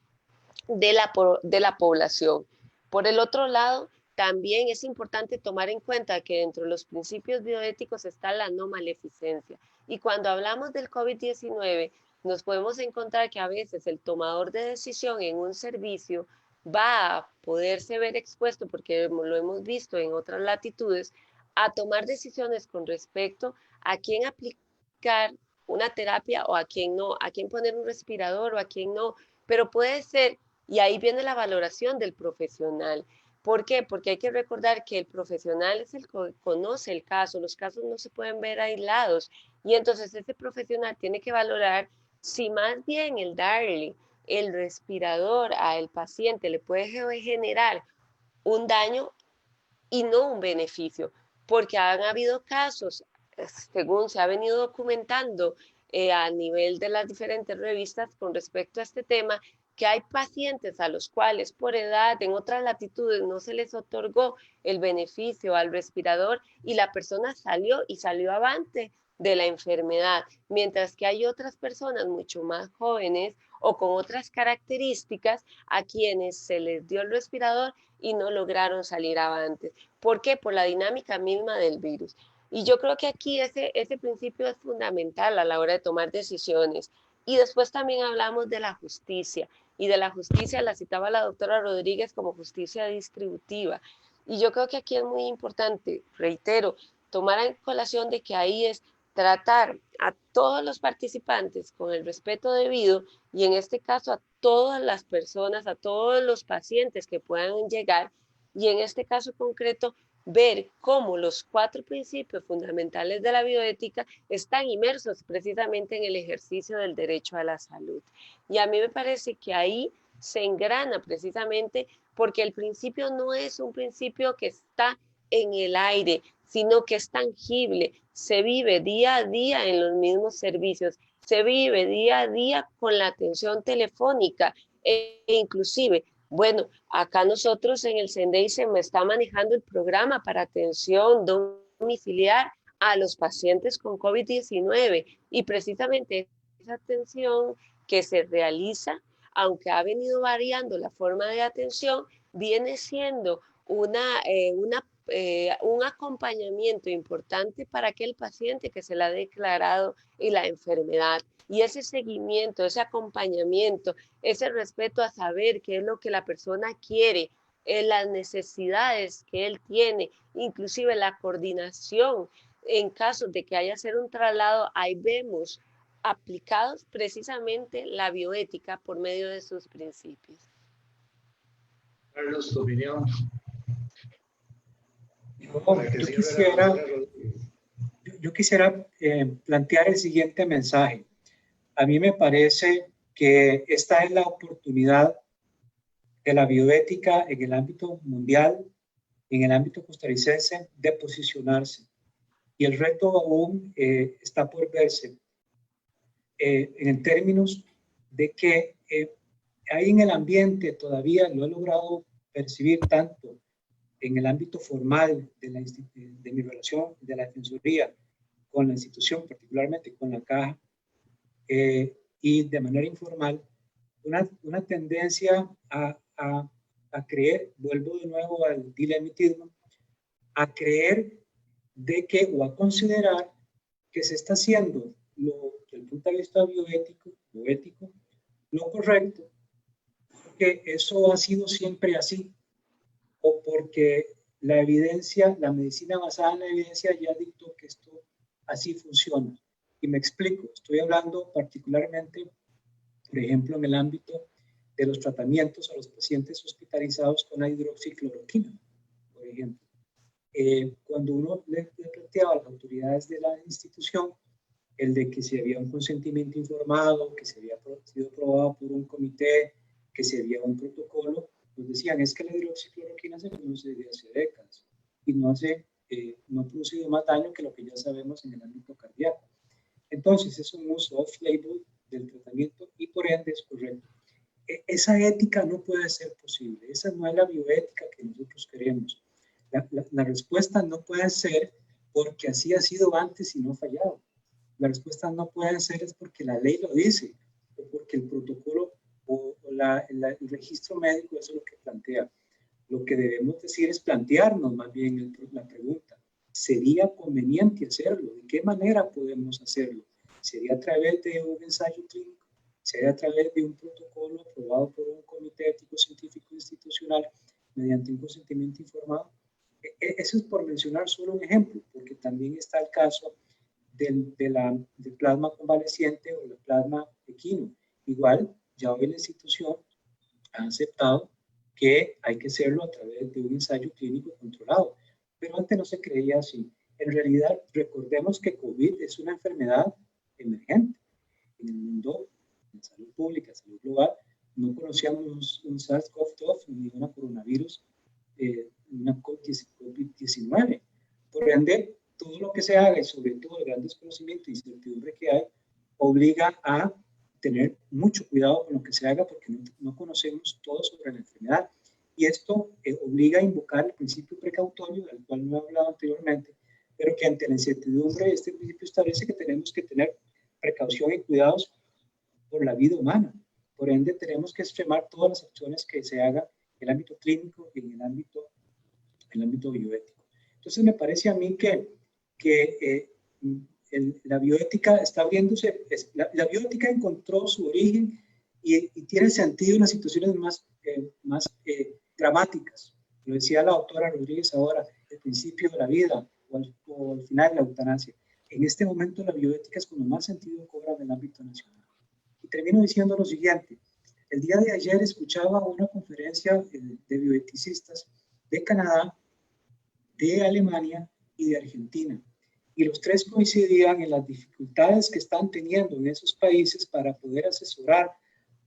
de la población. Por el otro lado, también es importante tomar en cuenta que dentro de los principios bioéticos está la no maleficencia. Y cuando hablamos del COVID-19, nos podemos encontrar que a veces el tomador de decisión en un servicio va a poderse ver expuesto, porque lo hemos visto en otras latitudes, a tomar decisiones con respecto a quién aplicar una terapia o a quién no, a quién poner un respirador o a quién no, pero puede ser, y ahí viene la valoración del profesional. ¿Por qué? Porque hay que recordar que el profesional es el que conoce el caso, los casos no se pueden ver aislados y entonces ese profesional tiene que valorar si más bien el darle el respirador al paciente le puede generar un daño y no un beneficio, porque han habido casos, según se ha venido documentando a nivel de las diferentes revistas con respecto a este tema, que hay pacientes a los cuales por edad en otras latitudes no se les otorgó el beneficio al respirador y la persona salió avante de la enfermedad, mientras que hay otras personas mucho más jóvenes o con otras características a quienes se les dio el respirador y no lograron salir avantes. ¿Por qué? Por la dinámica misma del virus. Y yo creo que aquí ese principio es fundamental a la hora de tomar decisiones. Y después también hablamos de la justicia. Y de la justicia la citaba la doctora Rodríguez como justicia distributiva. Y yo creo que aquí es muy importante, reitero, tomar en colación de que ahí es tratar a todos los participantes con el respeto debido y en este caso a todas las personas, a todos los pacientes que puedan llegar y en este caso concreto ver cómo los 4 principios fundamentales de la bioética están inmersos precisamente en el ejercicio del derecho a la salud. Y a mí me parece que ahí se engrana precisamente porque el principio no es un principio que está en el aire, sino que es tangible, se vive día a día en los mismos servicios, se vive día a día con la atención telefónica e inclusive, bueno, acá nosotros en el CENDEI se me está manejando el programa para atención domiciliar a los pacientes con COVID-19 y precisamente esa atención que se realiza, aunque ha venido variando la forma de atención, viene siendo un acompañamiento importante para aquel paciente que se le ha declarado y la enfermedad. Y ese seguimiento, ese acompañamiento, ese respeto a saber qué es lo que la persona quiere, las necesidades que él tiene, inclusive la coordinación en caso de que haya que hacer un traslado, ahí vemos aplicados precisamente la bioética por medio de sus principios. Carlos, tu opinión. Yo quisiera plantear el siguiente mensaje. A mí me parece que esta es la oportunidad de la bioética en el ámbito mundial, en el ámbito costarricense, de posicionarse. Y el reto aún está por verse en términos de que hay en el ambiente todavía, lo he logrado percibir tanto en el ámbito formal de mi relación de la Defensoría con la institución, particularmente con la Caja, y de manera informal, una tendencia a creer, vuelvo de nuevo al dilemitismo, a creer de que o a considerar que se está haciendo desde el punto de vista bioético, lo correcto, porque eso ha sido siempre así, o porque la evidencia, la medicina basada en la evidencia ya dictó que esto así funciona. Y me explico, estoy hablando particularmente, por ejemplo, en el ámbito de los tratamientos a los pacientes hospitalizados con la hidroxicloroquina, por ejemplo. Cuando uno le planteaba a las autoridades de la institución el de que si había un consentimiento informado, que se había sido aprobado por un comité, que si había un protocolo, pues decían, es que la hidroxicloroquina se conoce desde hace décadas y no ha producido más daño que lo que ya sabemos en el ámbito cardíaco. Entonces, es un uso off-label del tratamiento y por ende es correcto. Esa ética no puede ser posible. Esa no es la bioética que nosotros queremos. La respuesta no puede ser porque así ha sido antes y no ha fallado. La respuesta no puede ser es porque la ley lo dice o porque el protocolo o el registro médico eso es lo que plantea. Lo que debemos decir es plantearnos más bien la pregunta. ¿Sería conveniente hacerlo? ¿De qué manera podemos hacerlo? ¿Sería a través de un ensayo clínico? ¿Sería a través de un protocolo aprobado por un comité ético científico institucional mediante un consentimiento informado? Eso es por mencionar solo un ejemplo, porque también está el caso del plasma convaleciente o el plasma equino. Igual, ya hoy la institución ha aceptado que hay que hacerlo a través de un ensayo clínico controlado. Pero antes no se creía así. En realidad, recordemos que COVID es una enfermedad emergente. En el mundo, en salud pública, salud global, no conocíamos un SARS-CoV-2 ni una coronavirus, una COVID-19. Por ende, todo lo que se haga y sobre todo el gran desconocimiento y incertidumbre que hay, obliga a tener mucho cuidado con lo que se haga porque no conocemos todo sobre la enfermedad. Y esto obliga a invocar el principio precautorio, del cual no he hablado anteriormente, pero que ante la incertidumbre este principio establece que tenemos que tener precaución y cuidados por la vida humana. Por ende, tenemos que extremar todas las acciones que se hagan en el ámbito clínico y en el ámbito bioético. Entonces, me parece a mí que la bioética está abriéndose, la bioética encontró su origen y tiene sentido en las situaciones más dramáticas. Lo decía la doctora Rodríguez ahora, el principio de la vida o al final de la eutanasia. En este momento la bioética es cuando más sentido cobra en el ámbito nacional. Y termino diciendo lo siguiente. El día de ayer escuchaba una conferencia de bioeticistas de Canadá, de Alemania y de Argentina. Y los tres coincidían en las dificultades que están teniendo en esos países para poder asesorar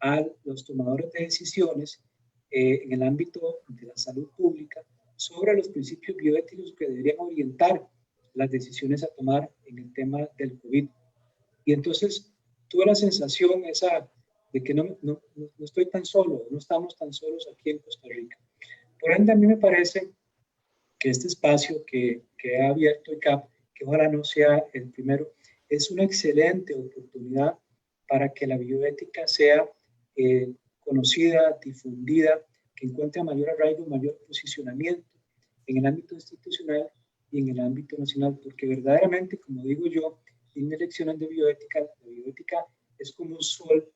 a los tomadores de decisiones en el ámbito de la salud pública sobre los principios bioéticos que deberían orientar las decisiones a tomar en el tema del COVID. Y entonces tuve la sensación esa de que no estoy tan solo, no estamos tan solos aquí en Costa Rica. Por ende, a mí me parece que este espacio que ha abierto ICAP, que ojalá no sea el primero, es una excelente oportunidad para que la bioética sea conocida, difundida, que encuentre mayor arraigo, mayor posicionamiento en el ámbito institucional y en el ámbito nacional, porque verdaderamente, como digo yo, en mis lecciones de bioética, la bioética es como un sol,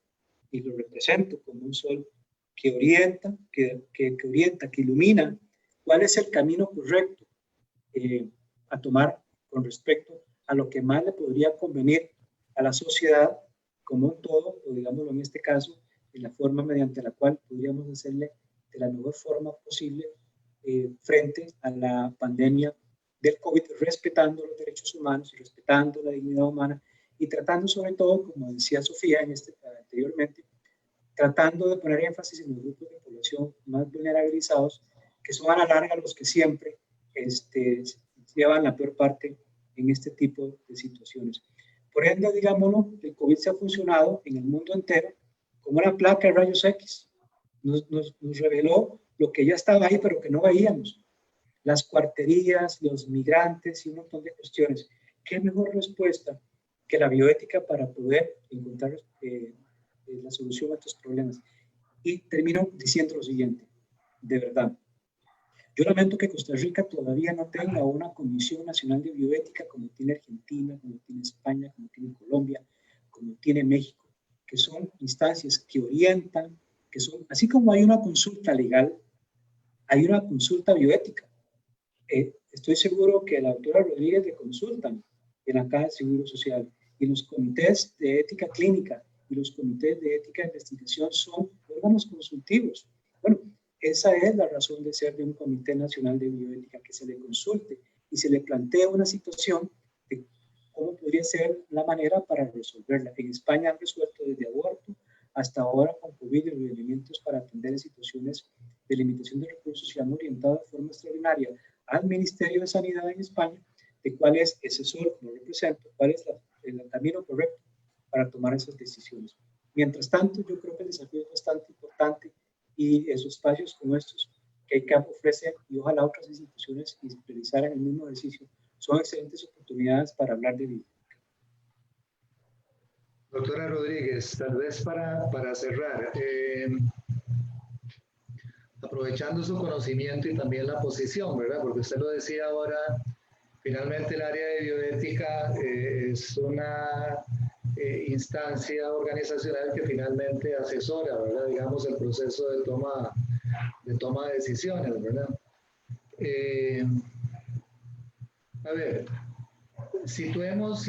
y lo represento como un sol que orienta, que ilumina cuál es el camino correcto a tomar con respecto a lo que más le podría convenir a la sociedad como un todo, o digámoslo en este caso, en la forma mediante la cual podríamos hacerle de la mejor forma posible frente a la pandemia del COVID, respetando los derechos humanos y respetando la dignidad humana y tratando sobre todo, como decía Sofía anteriormente, tratando de poner énfasis en los grupos de población más vulnerabilizados, que son a la larga los que siempre llevan la peor parte en este tipo de situaciones. Por ende, digámoslo, el COVID se ha funcionado en el mundo entero como una placa de rayos X. Nos reveló lo que ya estaba ahí, pero que no veíamos. Las cuarterías, los migrantes y un montón de cuestiones. ¿Qué mejor respuesta que la bioética para poder encontrar la solución a estos problemas? Y termino diciendo lo siguiente, de verdad. Yo lamento que Costa Rica todavía no tenga una Comisión Nacional de Bioética como tiene Argentina, como tiene España, como tiene Colombia, como tiene México, que son instancias que orientan, que son, así como hay una consulta legal, hay una consulta bioética. Estoy seguro que la doctora Rodríguez le consultan en la Caja de Seguro Social y los comités de ética clínica y los comités de ética de investigación son órganos consultivos. Bueno, esa es la razón de ser de un Comité Nacional de Bioética, que se le consulte y se le plantee una situación de cómo podría ser la manera para resolverla. En España han resuelto desde aborto hasta ahora con COVID y elementos para atender situaciones de limitación de recursos y han orientado de forma extraordinaria al Ministerio de Sanidad en España de cuál es ese sol, como represento, cuál es el camino correcto para tomar esas decisiones. Mientras tanto, yo creo que el desafío es bastante importante y esos espacios como estos que ICAP ofrece y ojalá otras instituciones realizaran el mismo ejercicio son excelentes oportunidades para hablar de vida. Doctora Rodríguez, tal vez para cerrar, aprovechando su conocimiento y también la posición, ¿verdad? Porque usted lo decía ahora, finalmente el área de bioética es una instancia organizacional que finalmente asesora, ¿verdad? Digamos, el proceso de toma de decisiones, ¿verdad? A ver, situemos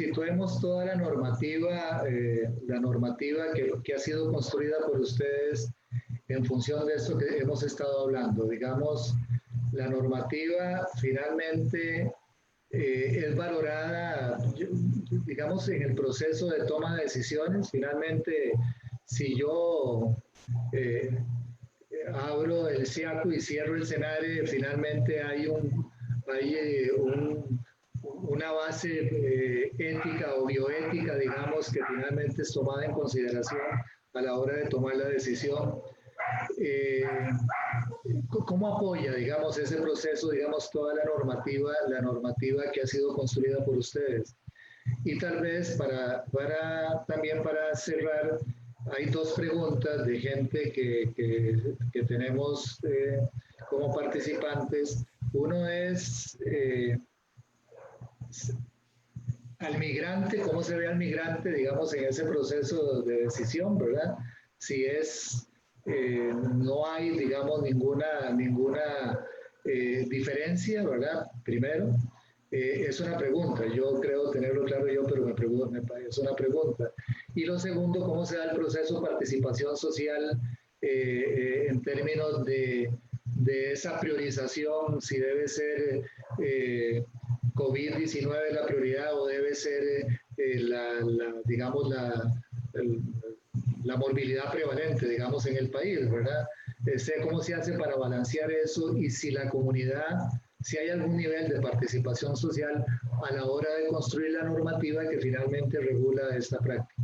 toda la normativa que ha sido construida por ustedes en función de esto que hemos estado hablando. Digamos, la normativa finalmente es valorada, digamos, en el proceso de toma de decisiones. Finalmente, si yo abro el CIACO y cierro el SENARE, finalmente hay una base ética o bioética, digamos, que finalmente es tomada en consideración a la hora de tomar la decisión. ¿Cómo apoya, digamos, ese proceso, digamos, toda la normativa que ha sido construida por ustedes? Y tal vez también para cerrar, hay dos preguntas de gente que tenemos como participantes. Uno es al migrante, cómo se ve al migrante, digamos, en ese proceso de decisión, ¿verdad? Si es, no hay, digamos, ninguna diferencia, ¿verdad? Primero, es una pregunta, yo creo tenerlo claro yo, pero es una pregunta. Y lo segundo, cómo se da el proceso de participación social en términos de esa priorización, si debe ser COVID-19 la prioridad o debe ser digamos, la morbilidad prevalente, digamos, en el país, ¿verdad? ¿Cómo se hace para balancear eso y si la comunidad, si hay algún nivel de participación social a la hora de construir la normativa que finalmente regula esta práctica?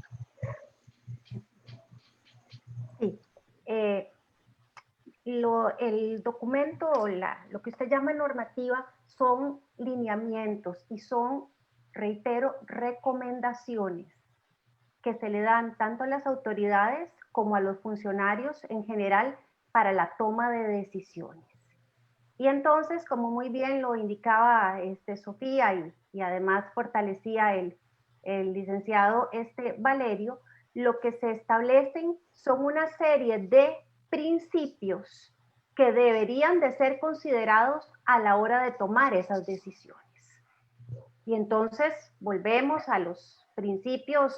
Sí. El documento, lo que usted llama normativa, son lineamientos y son, reitero, recomendaciones que se le dan tanto a las autoridades como a los funcionarios en general para la toma de decisiones. Y entonces, como muy bien lo indicaba Sofía y además fortalecía el licenciado Valerio, lo que se establecen son una serie de principios que deberían de ser considerados a la hora de tomar esas decisiones. Y entonces volvemos a los principios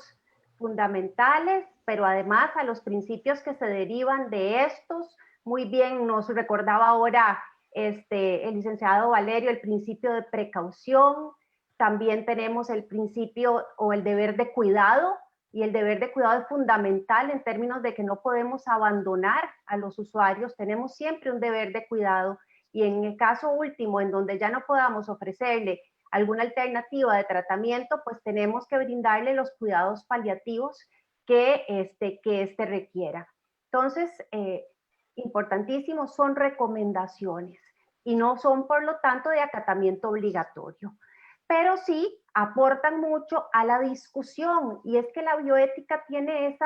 fundamentales, pero además a los principios que se derivan de estos. Muy bien nos recordaba ahora el licenciado Valerio el principio de precaución. También tenemos el principio o el deber de cuidado, y el deber de cuidado es fundamental en términos de que no podemos abandonar a los usuarios, tenemos siempre un deber de cuidado, y en el caso último, en donde ya no podamos ofrecerle alguna alternativa de tratamiento, pues tenemos que brindarle los cuidados paliativos que requiera. Entonces, importantísimo, son recomendaciones y no son, por lo tanto, de acatamiento obligatorio. Pero sí aportan mucho a la discusión, y es que la bioética tiene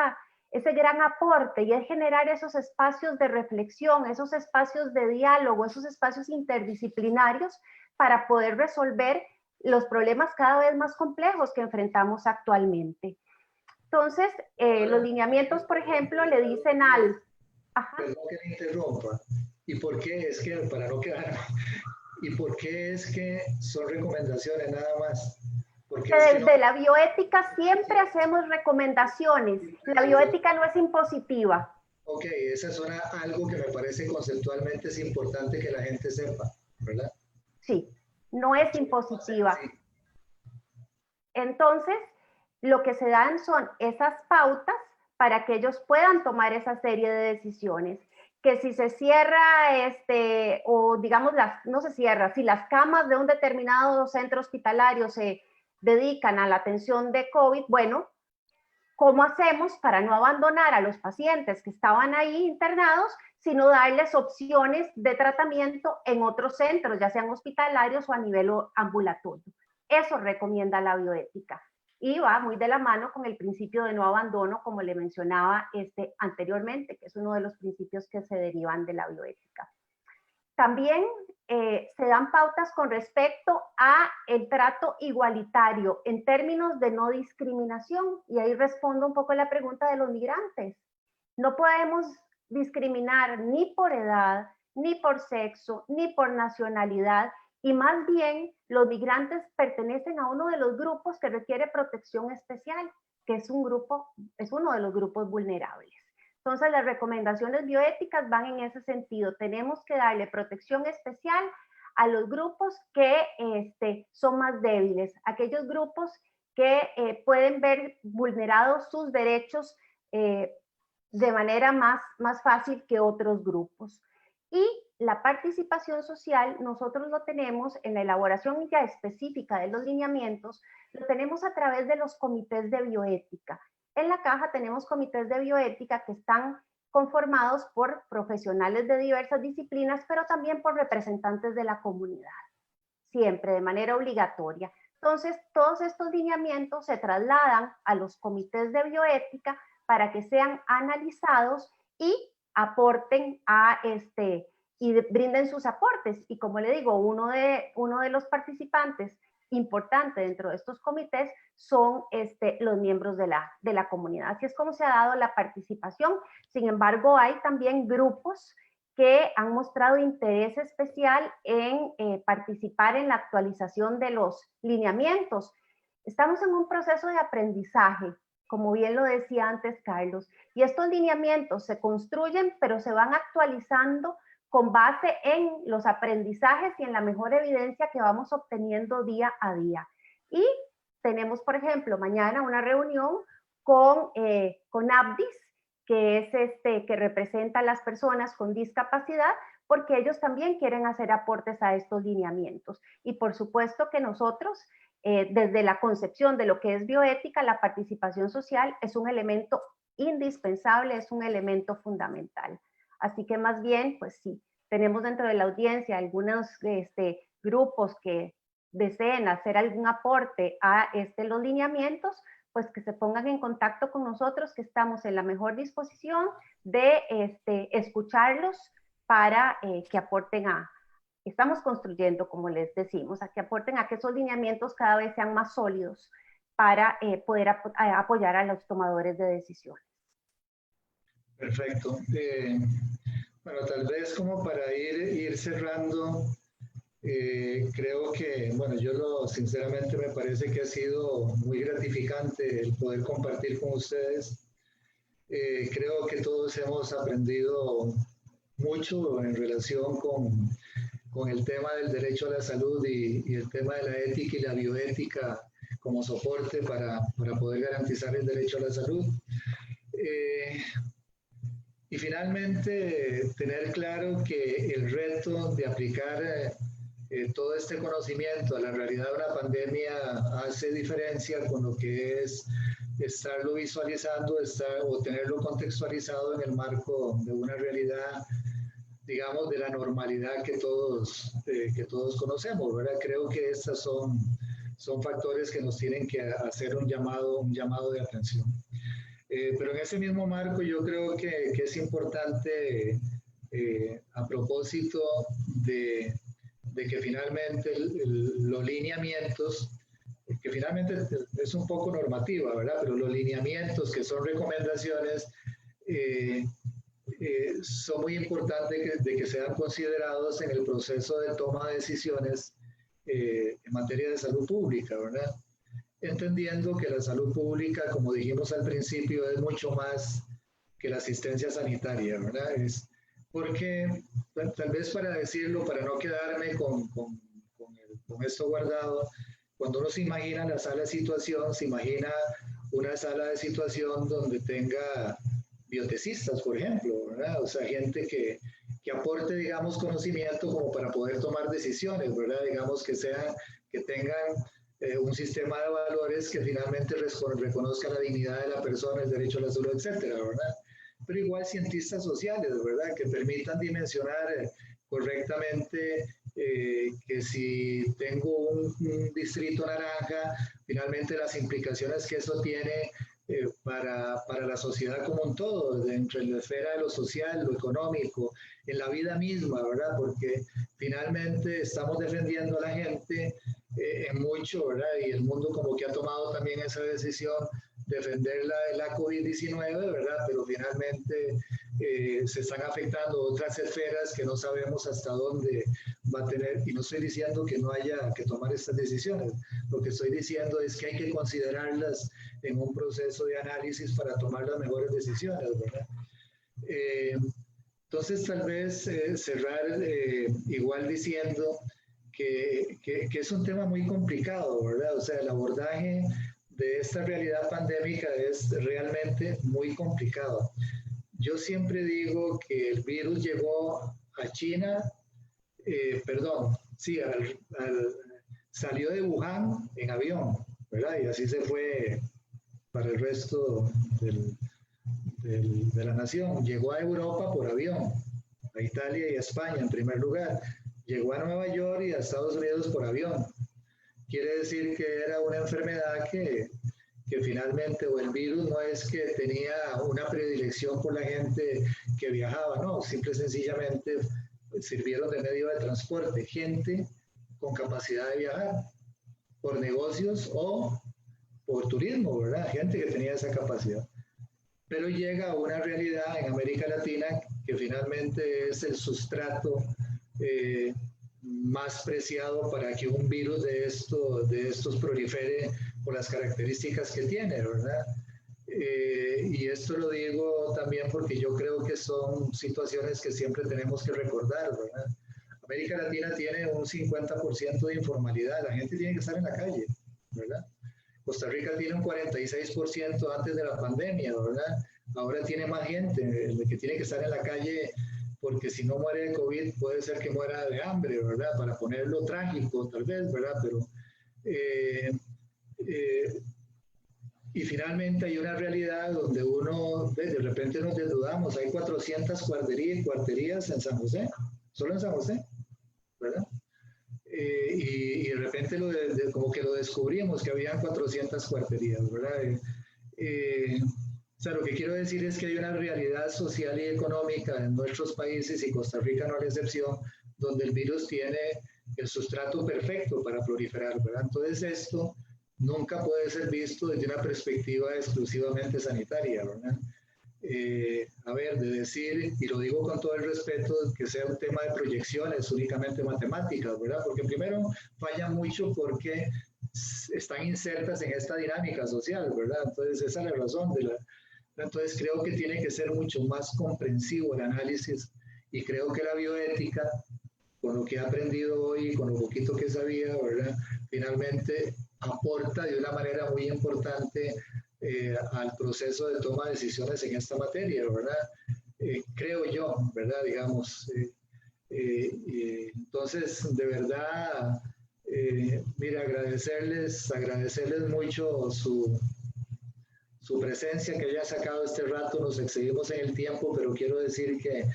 ese gran aporte, y es generar esos espacios de reflexión, esos espacios de diálogo, esos espacios interdisciplinarios para poder resolver los problemas cada vez más complejos que enfrentamos actualmente. Entonces, los lineamientos, por ejemplo, le dicen al... Ajá. Perdón que me interrumpa. ¿Y por qué es que, para no quedar... ¿Y por qué es que son recomendaciones nada más? Porque desde la bioética siempre hacemos recomendaciones. La bioética no es impositiva. Ok, esa es algo que me parece conceptualmente es importante que la gente sepa, ¿verdad? Sí, no es impositiva. Entonces, lo que se dan son esas pautas para que ellos puedan tomar esa serie de decisiones. Que si se cierra, o digamos, no se cierra, si las camas de un determinado centro hospitalario se dedican a la atención de COVID, bueno, ¿cómo hacemos para no abandonar a los pacientes que estaban ahí internados, sino darles opciones de tratamiento en otros centros, ya sean hospitalarios o a nivel ambulatorio? Eso recomienda la bioética. Y va muy de la mano con el principio de no abandono, como le mencionaba anteriormente, que es uno de los principios que se derivan de la bioética. También se dan pautas con respecto a el trato igualitario en términos de no discriminación, y ahí respondo un poco a la pregunta de los migrantes. No podemos discriminar ni por edad, ni por sexo, ni por nacionalidad, y más bien los migrantes pertenecen a uno de los grupos que requiere protección especial, que es uno de los grupos vulnerables. Entonces, las recomendaciones bioéticas van en ese sentido. Tenemos que darle protección especial a los grupos que son más débiles, aquellos grupos que pueden ver vulnerados sus derechos de manera más fácil que otros grupos. Y la participación social, nosotros lo tenemos en la elaboración ya específica de los lineamientos, lo tenemos a través de los comités de bioética. En la caja tenemos comités de bioética que están conformados por profesionales de diversas disciplinas, pero también por representantes de la comunidad, siempre de manera obligatoria. Entonces, todos estos lineamientos se trasladan a los comités de bioética para que sean analizados y aporten y brinden sus aportes. Y como le digo, uno de los participantes importante dentro de estos comités son los miembros de la comunidad. Así es como se ha dado la participación. Sin embargo, hay también grupos que han mostrado interés especial en participar en la actualización de los lineamientos. Estamos en un proceso de aprendizaje, como bien lo decía antes Carlos, y estos lineamientos se construyen, pero se van actualizando con base en los aprendizajes y en la mejor evidencia que vamos obteniendo día a día. Y tenemos, por ejemplo, mañana una reunión con ABDIS, que es que representa a las personas con discapacidad, porque ellos también quieren hacer aportes a estos lineamientos. Y por supuesto que nosotros, desde la concepción de lo que es bioética, la participación social es un elemento indispensable, es un elemento fundamental. Así que más bien, pues sí, tenemos dentro de la audiencia algunos grupos que deseen hacer algún aporte a los lineamientos, pues que se pongan en contacto con nosotros, que estamos en la mejor disposición de escucharlos para que aporten estamos construyendo, como les decimos, a que aporten a que esos lineamientos cada vez sean más sólidos para poder apoyar a los tomadores de decisiones. Perfecto. Bueno, tal vez como para ir cerrando, creo que, bueno, sinceramente me parece que ha sido muy gratificante el poder compartir con ustedes. Creo que todos hemos aprendido mucho en relación con el tema del derecho a la salud y el tema de la ética y la bioética como soporte para poder garantizar el derecho a la salud. Y finalmente, tener claro que el reto de aplicar todo este conocimiento a la realidad de una pandemia hace diferencia con lo que es estarlo visualizando o tenerlo contextualizado en el marco de una realidad, digamos, de la normalidad que todos conocemos, ¿verdad? Creo que estas son factores que nos tienen que hacer un llamado de atención. Pero en ese mismo marco yo creo que es importante, a propósito de que finalmente los lineamientos, que finalmente es un poco normativa, ¿verdad? Pero los lineamientos que son recomendaciones son muy importantes de que sean considerados en el proceso de toma de decisiones en materia de salud pública, ¿verdad? Entendiendo que la salud pública, como dijimos al principio, es mucho más que la asistencia sanitaria, ¿verdad? Porque, tal vez para decirlo, para no quedarme con esto guardado, cuando uno se imagina la sala de situación, se imagina una sala de situación donde tenga biotecistas, por ejemplo, ¿verdad? O sea, gente que aporte, digamos, conocimiento como para poder tomar decisiones, ¿verdad? Digamos que tengan un sistema de valores que finalmente reconozca la dignidad de la persona, el derecho a la salud, etcétera, ¿verdad? Pero igual cientistas sociales, ¿verdad? Que permitan dimensionar correctamente que si tengo un distrito naranja, finalmente las implicaciones que eso tiene para la sociedad como un todo, dentro de la esfera de lo social, lo económico, en la vida misma, ¿verdad? Porque finalmente estamos defendiendo a la gente en mucho, ¿verdad? Y el mundo como que ha tomado también esa decisión, defender la COVID-19, ¿verdad? Pero finalmente se están afectando otras esferas que no sabemos hasta dónde va a tener, y no estoy diciendo que no haya que tomar estas decisiones, lo que estoy diciendo es que hay que considerarlas en un proceso de análisis para tomar las mejores decisiones, ¿verdad? Entonces, tal vez cerrar igual diciendo que es un tema muy complicado, ¿verdad? O sea, el abordaje de esta realidad pandémica es realmente muy complicado. Yo siempre digo que el virus llegó a China, salió de Wuhan en avión, ¿verdad? Y así se fue para el resto de la nación. Llegó a Europa por avión, a Italia y a España en primer lugar. Llegó a Nueva York y a Estados Unidos por avión. Quiere decir que era una enfermedad que que finalmente, o el virus no es que tenía una predilección por la gente que viajaba, no, simple y sencillamente sirvieron de medio de transporte, gente con capacidad de viajar, por negocios o por turismo, ¿verdad? Gente que tenía esa capacidad. Pero llega a una realidad en América Latina que finalmente es el sustrato más preciado para que un virus de estos prolifere por las características que tiene, ¿verdad? Y esto lo digo también porque yo creo que son situaciones que siempre tenemos que recordar, ¿verdad? América Latina tiene un 50% de informalidad, la gente tiene que estar en la calle, ¿verdad? Costa Rica tiene un 46% antes de la pandemia, ¿verdad? Ahora tiene más gente que tiene que estar en la calle porque si no muere de COVID puede ser que muera de hambre, ¿verdad? Para ponerlo trágico tal vez, ¿verdad? Pero y finalmente hay una realidad donde uno, de repente nos desnudamos, hay 400 cuarterías en San José, solo en San José, ¿verdad? Y de repente como que lo descubrimos, que habían 400 cuarterías, ¿verdad? O sea, lo que quiero decir es que hay una realidad social y económica en nuestros países, y Costa Rica no es la excepción, donde el virus tiene el sustrato perfecto para proliferar, ¿verdad? Entonces esto nunca puede ser visto desde una perspectiva exclusivamente sanitaria, ¿verdad? A ver, de decir, y lo digo con todo el respeto, que sea un tema de proyecciones únicamente matemáticas, ¿verdad? Porque primero fallan mucho porque están insertas en esta dinámica social, ¿verdad? Entonces esa es la razón de la... Entonces creo que tiene que ser mucho más comprensivo el análisis, y creo que la bioética, con lo que he aprendido hoy, con lo poquito que sabía, ¿verdad? Finalmente aporta de una manera muy importante al proceso de toma de decisiones en esta materia, ¿verdad? Creo yo, ¿verdad? Digamos. Entonces, de verdad, mira, agradecerles mucho su presencia, que haya sacado este rato. Nos excedimos en el tiempo, pero quiero decir que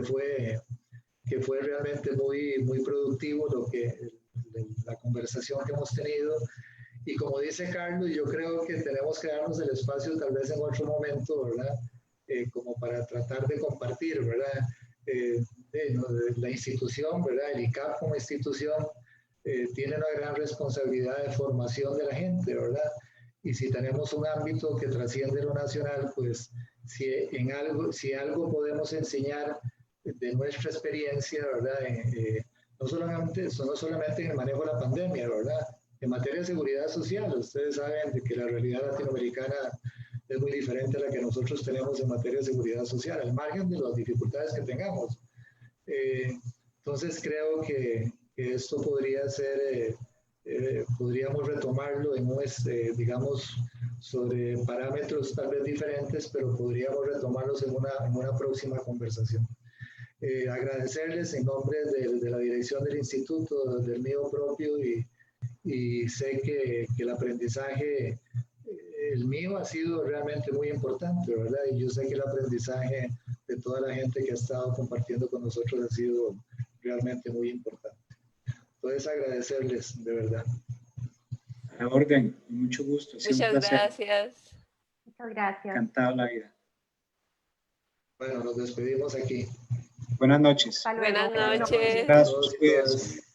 fue realmente muy productivo la conversación que hemos tenido. Y como dice Carlos, yo creo que tenemos que darnos el espacio tal vez en otro momento, ¿verdad? Como para tratar de compartir, ¿verdad? La institución, ¿verdad? El ICAP como institución tiene una gran responsabilidad de formación de la gente, ¿verdad? Y si tenemos un ámbito que trasciende lo nacional, pues si algo podemos enseñar de nuestra experiencia, ¿verdad? No solamente en el manejo de la pandemia, ¿verdad? En materia de seguridad social, ustedes saben de que la realidad latinoamericana es muy diferente a la que nosotros tenemos en materia de seguridad social, al margen de las dificultades que tengamos. Entonces creo que esto podría ser, podríamos retomarlo digamos, sobre parámetros tal vez diferentes, pero podríamos retomarlos en una próxima conversación. Agradecerles en nombre de la dirección del instituto, del mío propio, y sé que el aprendizaje, el mío ha sido realmente muy importante, ¿verdad? Y yo sé que el aprendizaje de toda la gente que ha estado compartiendo con nosotros ha sido realmente muy importante. Entonces, agradecerles, de verdad. A la orden, con mucho gusto. Muchas gracias. Muchas gracias. Encantado la vida. Bueno, nos despedimos aquí. Buenas noches. Hasta luego. Buenas noches. Abrazos, cuídense.